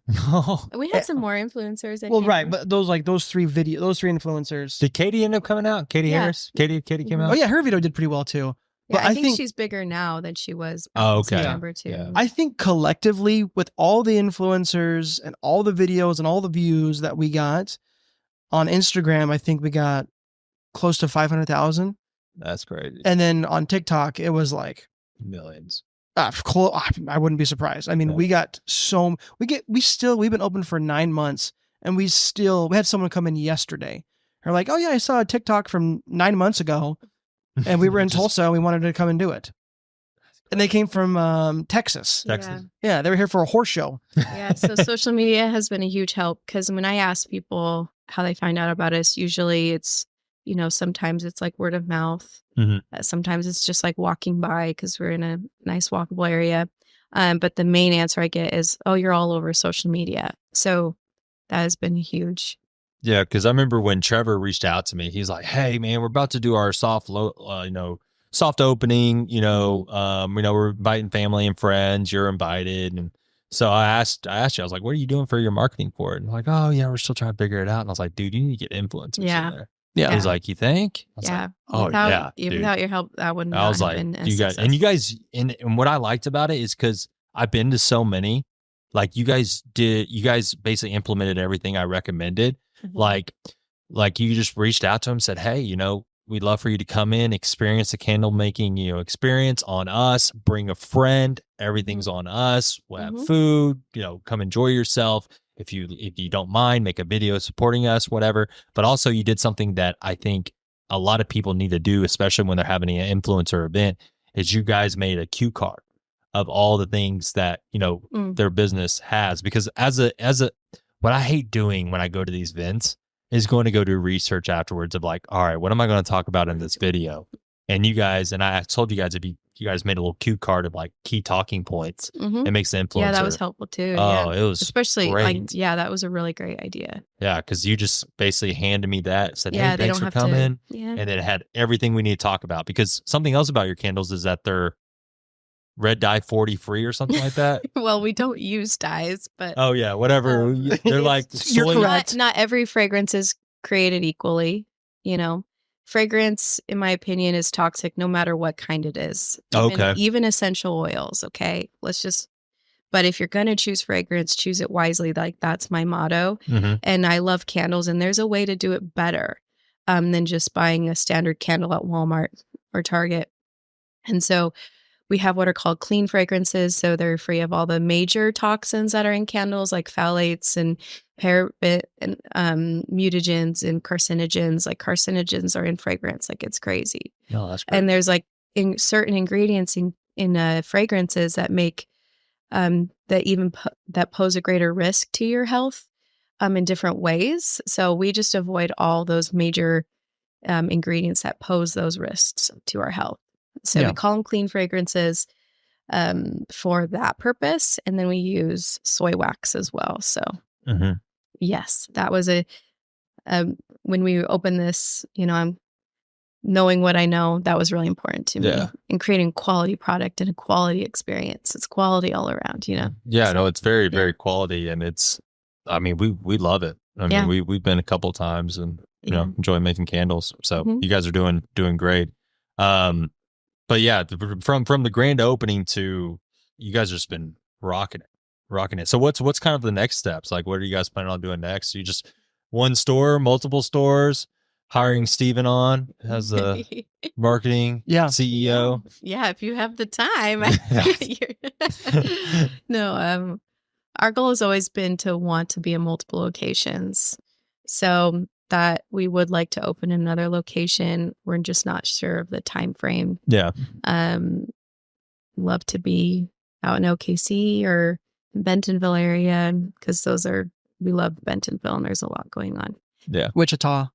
We had some more influencers. Well, right, but those 3 influencers. Did Katie end up coming out? Katie Harris? Katie came out? Oh yeah, her video did pretty well too. Yeah, but I think she's bigger now than she was back in September too. Yeah. I think collectively, with all the influencers and all the videos and all the views that we got on Instagram, I think we got close to 500,000. That's crazy. And then on TikTok, it was like millions. I wouldn't be surprised. I mean, we got we've been open for 9 months, and we had someone come in yesterday. They're like, oh yeah, I saw a TikTok from 9 months ago, and we were in Tulsa. We wanted to come and do it. And they came from Texas. Yeah, they were here for a horse show. Yeah, so social media has been a huge help, because when I ask people how they find out about us, usually it's, sometimes it's like word of mouth. Sometimes it's just like walking by because we're in a nice walkable area. But the main answer I get is, oh, you're all over social media. So that has been huge. Yeah, because I remember when Trevor reached out to me, he's like, hey, man, we're about to do our soft opening, we're inviting family and friends, you're invited. And so I asked you, I was like, what are you doing for your marketing for it? And like, oh yeah, we're still trying to figure it out. And I was like, dude, you need to get influencers in there. Yeah. He's like, you think? I was like, oh yeah. Without your help, that wouldn't have been you guys, and what I liked about it is because I've been to so many, like you guys basically implemented everything I recommended. Like you just reached out to him, said, hey, we'd love for you to come in, experience the candle making, experience on us, bring a friend, everything's on us. We'll have food, come enjoy yourself. If you don't mind, make a video supporting us, whatever. But also you did something that I think a lot of people need to do, especially when they're having an influencer event, is you guys made a cue card of all the things that, their business has. Because what I hate doing when I go to these events is going to go do research afterwards of like, all right, what am I going to talk about in this video? And you guys, and I told you guys, if you guys made a little cue card of like key talking points, it makes the influencer. Yeah, that was helpful too. Oh, it was especially great. that was a really great idea. Yeah, because you just basically handed me that, said, hey, thanks for coming. And then it had everything we need to talk about. Because something else about your candles is that they're red dye 40 free or something like that. Well, we don't use dyes, but oh yeah, whatever. They're like you're correct. Not every fragrance is created equally. Fragrance, in my opinion, is toxic no matter what kind it is. Even essential oils. Okay, but if you're gonna choose fragrance, choose it wisely. Like, that's my motto. And I love candles, and there's a way to do it better than just buying a standard candle at Walmart or Target. And so we have what are called clean fragrances. So they're free of all the major toxins that are in candles, like phthalates and paraben and mutagens and carcinogens. Like, carcinogens are in fragrance. Like, it's crazy. Oh, that's great. And there's like certain ingredients in fragrances that make that pose a greater risk to your health. in different ways. So we just avoid all those major ingredients that pose those risks to our health. So we call them clean fragrances for that purpose. And then we use soy wax as well. So yes, that was when we opened this, I'm knowing what I know, that was really important to me, and creating a quality product and a quality experience. It's quality all around, Yeah, So, no, it's very, very quality, and we love it. I mean, we've been a couple of times, and enjoy making candles. So you guys are doing great. But yeah, from the grand opening to you guys have just been rocking it. So what's kind of the next steps? Like, what are you guys planning on doing next? You just one store, multiple stores, hiring Steven on as the marketing CEO. Yeah, if you have the time. No, our goal has always been to want to be in multiple locations. So that we would like to open another location. We're just not sure of the time frame. Yeah. Love to be out in OKC or Bentonville area, because we love Bentonville and there's a lot going on. Yeah. Wichita.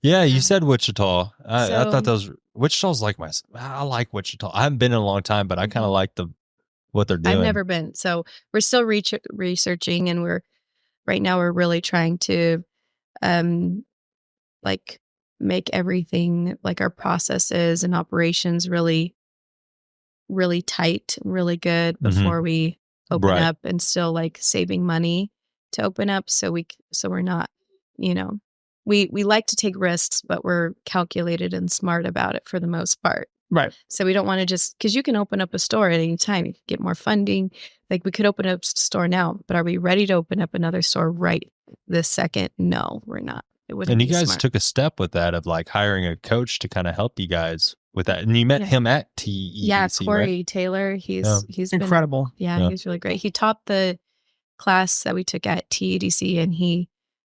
Yeah, you said Wichita. I thought Wichita's like I like Wichita. I haven't been in a long time, but I kind of like what they're doing. I've never been. So we're still researching, and right now we're really trying to like make everything, like our processes and operations, really, really tight, really good before we open up, and still like saving money to open up. So we're not, we like to take risks, but we're calculated and smart about it for the most part. Right. So we don't want to because you can open up a store at any time. You can get more funding. Like we could open up a store now, but are we ready to open up another store right this second? No, we're not. And you guys took a step with that of like hiring a coach to kind of help you guys with that. And you met him at TEDC. Yeah, Corey right? Taylor. He's incredible. He's really great. He taught the class that we took at TEDC,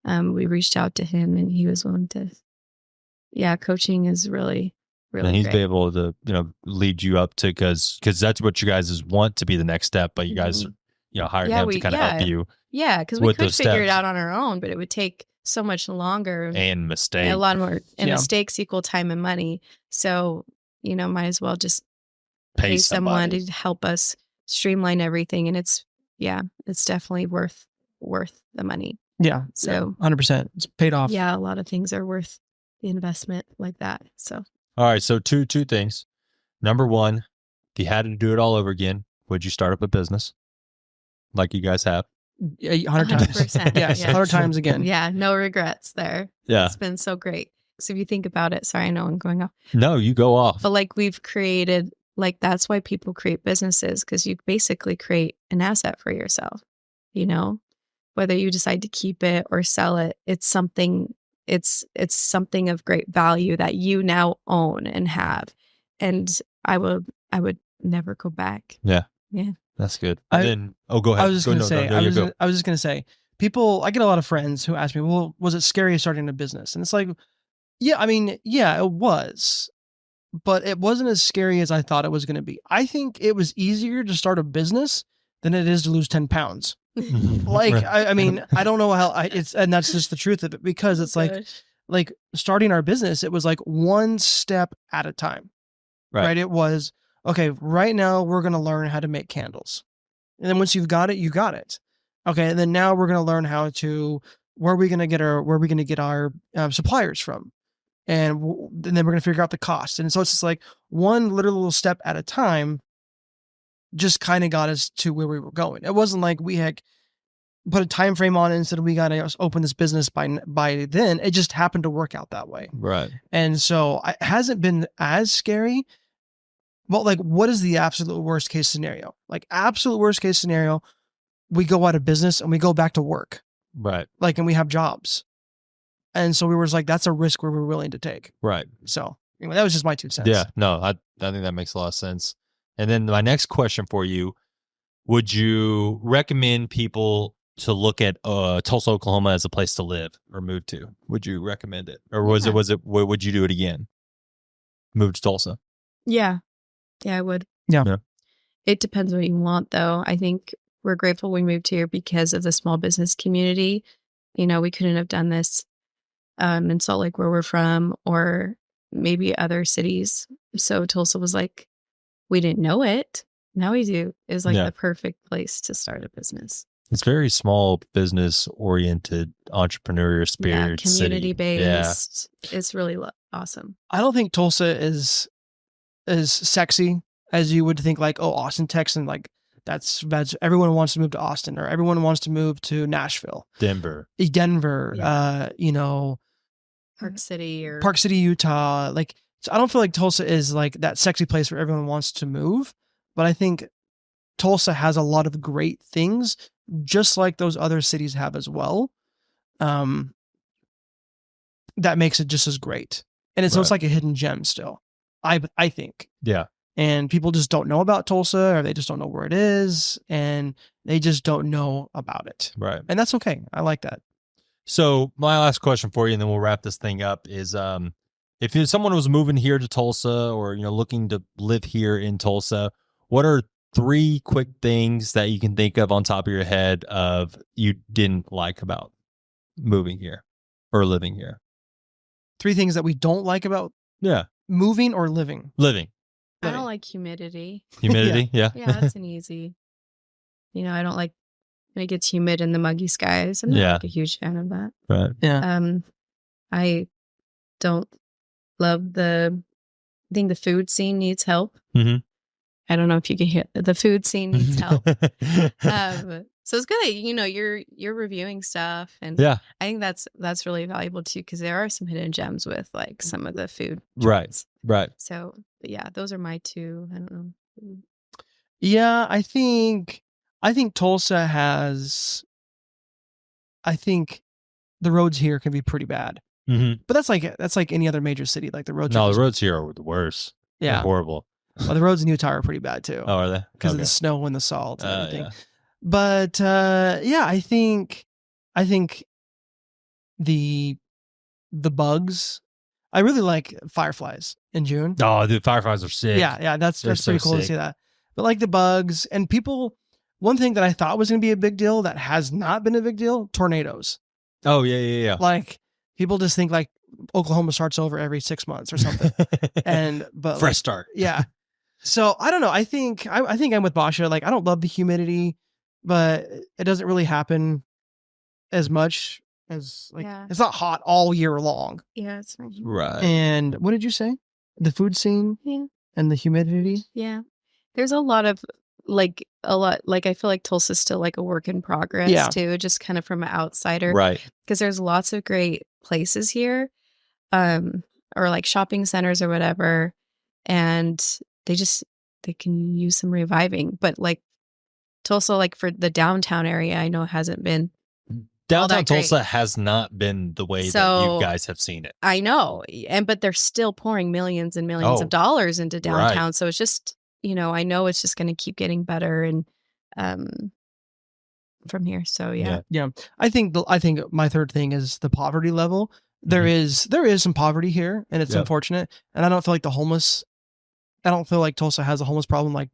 and we reached out to him, and he was willing to. Yeah, coaching is really, really. And he's great. been able to lead you up to because that's what you guys want to be the next step, but you guys hired him to kind of help you. Yeah, because we could figure it out on our own, but it would take so much longer and mistakes. A lot more, and mistakes equal time and money. So might as well just pay someone to help us streamline everything, and it's definitely worth the money. Yeah, so 100%, it's paid off. Yeah, a lot of things are worth the investment like that. So all right, so two things. Number one, if you had to do it all over again, would you start up a business like you guys have? 100 times. Yes, 100 times again. Yeah, no regrets there. Yeah, it's been so great. So if you think about it, sorry, I know I'm going off. No, you go off. But like we've created, like that's why people create businesses, because you basically create an asset for yourself. Whether you decide to keep it or sell it, it's something. It's something of great value that you now own and have, and I would never go back. Yeah. That's good. Go ahead. I was just gonna say, I get a lot of friends who ask me, well, was it scary starting a business? And it's like, yeah, I mean, yeah, it was, but it wasn't as scary as I thought it was going to be. I think it was easier to start a business than it is to lose 10 pounds. Like, I mean, I don't know how and that's just the truth of it, because it's like starting our business, it was like one step at a time, right? It was, okay, right now we're going to learn how to make candles. And then once you've got it, you got it. Okay. And then now we're going to learn where are we going to get our suppliers from? And then we're going to figure out the cost. And so it's just like one little step at a time just kind of got us to where we were going. It wasn't like we had put a time frame on it and said, we got to open this business by then. It just happened to work out that way. Right. And so it hasn't been as scary. But like, what is the absolute worst case scenario? Like, absolute worst case scenario, we go out of business and we go back to work. Right. Like, and we have jobs. And so we were like, that's a risk we were willing to take. Right. So anyway, that was just my 2 cents. Yeah. No, I think that makes a lot of sense. And then my next question for you, would you recommend people to look at Tulsa, Oklahoma as a place to live or move to? Would you recommend it? Or would you do it again? Move to Tulsa? Yeah. Yeah, I would. Yeah. It depends what you want, though. I think we're grateful we moved here because of the small business community. we couldn't have done this in Salt Lake where we're from, or maybe other cities. So Tulsa was like, we didn't know it. Now we do. It was like the perfect place to start a business. It's very small business oriented, entrepreneurial spirit, community based. Yeah. It's really awesome. I don't think Tulsa is as sexy as you would think, like, oh, Austin, Texas, like that's everyone wants to move to Austin, or everyone wants to move to Nashville, Denver, Park City, Utah. Like, so I don't feel like Tulsa is like that sexy place where everyone wants to move, but I think Tulsa has a lot of great things, just like those other cities have as well. That makes it just as great. And it's like a hidden gem still, I think. Yeah. And people just don't know about Tulsa, or they just don't know where it is, and they just don't know about it. Right. And that's okay. I like that. So my last question for you, and then we'll wrap this thing up, is if someone was moving here to Tulsa, or looking to live here in Tulsa, what are 3 quick things that you can think of on top of your head of you didn't like about moving here or living here? 3 things that we don't like about moving or living? Living. I don't like humidity. Humidity? Yeah. Yeah, that's an easy. I don't like when it gets humid in the muggy skies. I'm not like a huge fan of that. Right. Yeah. I don't love I think the food scene needs help. Mm-hmm. I don't know if you can hear the food scene needs help. So it's good that you're reviewing stuff, and I think that's really valuable too, because there are some hidden gems with like some of the food joints. Right. So yeah, those are my 2. I don't know. Yeah, I think Tulsa has. I think the roads here can be pretty bad, but that's like any other major city. Like the roads. No, the roads here are the worst. Yeah, they're horrible. Well, the roads in Utah are pretty bad too. Oh, are they? Because of the snow and the salt and everything. Yeah. But I think the bugs. I really like fireflies in June. Oh, the fireflies are sick. Yeah, that's pretty cool to see that. But like the bugs and people, one thing that I thought was going to be a big deal that has not been a big deal: tornadoes. Oh yeah. Like people just think like Oklahoma starts over every 6 months or something, but fresh start. Yeah. So I don't know. I think I'm with Basha. Like I don't love the humidity, but it doesn't really happen as much as it's not hot all year long. Yeah, it's right. Right. And what did you say? The food scene? Yeah. And the humidity? Yeah. There's a lot, I feel like Tulsa's still like a work in progress too, just kind of from an outsider. Right. Because there's lots of great places here, or like shopping centers or whatever. And they can use some reviving. But like Tulsa, like for the downtown area, I know hasn't been. Downtown Tulsa has not been the way that you guys have seen it. I know. But they're still pouring millions and millions of dollars into downtown. Right. So it's just, I know it's just going to keep getting better and from here. So yeah. I think my third thing is the poverty level. There is some poverty here, and it's unfortunate. And I don't feel like Tulsa has a homeless problem like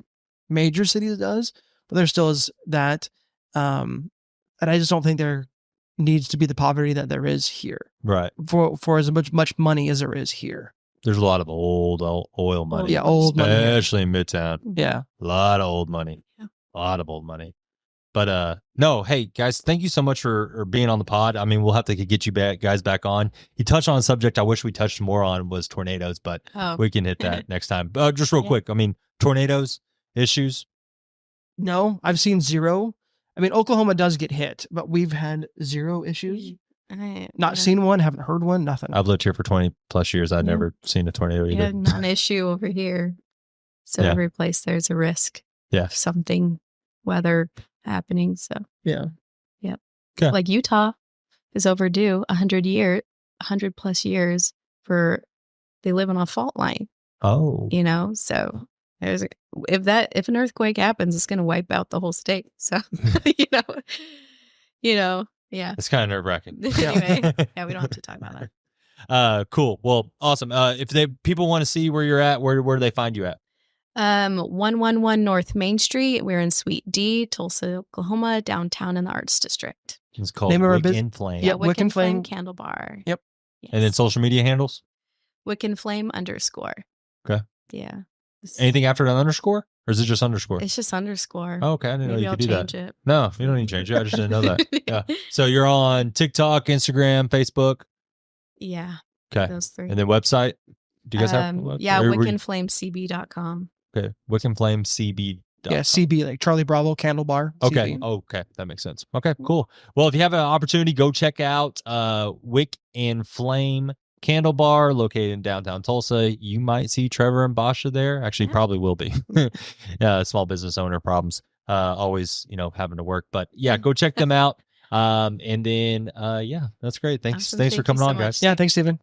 major cities does, but there still is that. And I just don't think there needs to be the poverty that there is here. Right. For as much money as there is here. There's a lot of old oil money. Yeah, old money. Especially in Midtown. Yeah. A lot of old money. Yeah. A lot of old money. But no, hey guys, thank you so much for being on the pod. I mean, we'll have to get you guys back on. You touched on a subject I wish we touched more on was tornadoes, but we can hit that next time. Just real quick, I mean, tornadoes, issues? No, I've seen 0. I mean, Oklahoma does get hit, but we've had 0 issues. Not seen one, haven't heard one, nothing. I've lived here for 20 plus years. I've never seen a tornado either. Yeah, not an issue over here. So every place there's a risk. Yeah. Of something, weather happening. So yeah. Okay. Like Utah is overdue 100 plus years they live on a fault line. Oh. So if an earthquake happens, it's going to wipe out the whole state. So, yeah. It's kind of nerve wracking. Anyway, we don't have to talk about that. Cool. Well, awesome. If people want to see where you're at, where do they find you at? 111 North Main Street. We're in Suite D, Tulsa, Oklahoma, downtown in the Arts District. It's called Name of our Wick bus- and Flame. Yeah, Wick and Flame Flame. Candle Bar. Yep. Yes. And then social media handles? Wick and Flame _ Okay. Yeah. Anything after an underscore? Or is it just underscore? It's just underscore. Oh, okay. I didn't know Maybe you I'll could do change that. it. No, you don't need to change it. I just didn't know that. Yeah. So you're on TikTok, Instagram, Facebook. Yeah. Okay. Those three. And then website? Do you guys have a website? Yeah, Or- wickandflamecb.com. Okay. WickandFlameCB. Yeah, CB, like Charlie Bravo Candle Bar. Okay. CB. Okay. That makes sense. Okay, cool. Well, if you have an opportunity, go check out Wick and Flame Candle Bar located in downtown Tulsa. You might see Trevor and Basha there. Actually, Yeah. probably will be. Yeah, small business owner problems. Always, having to work. But yeah, go check them out. And then yeah, that's great. Thanks Awesome. for Thank you coming so on, much. guys. Yeah, thanks, Steven.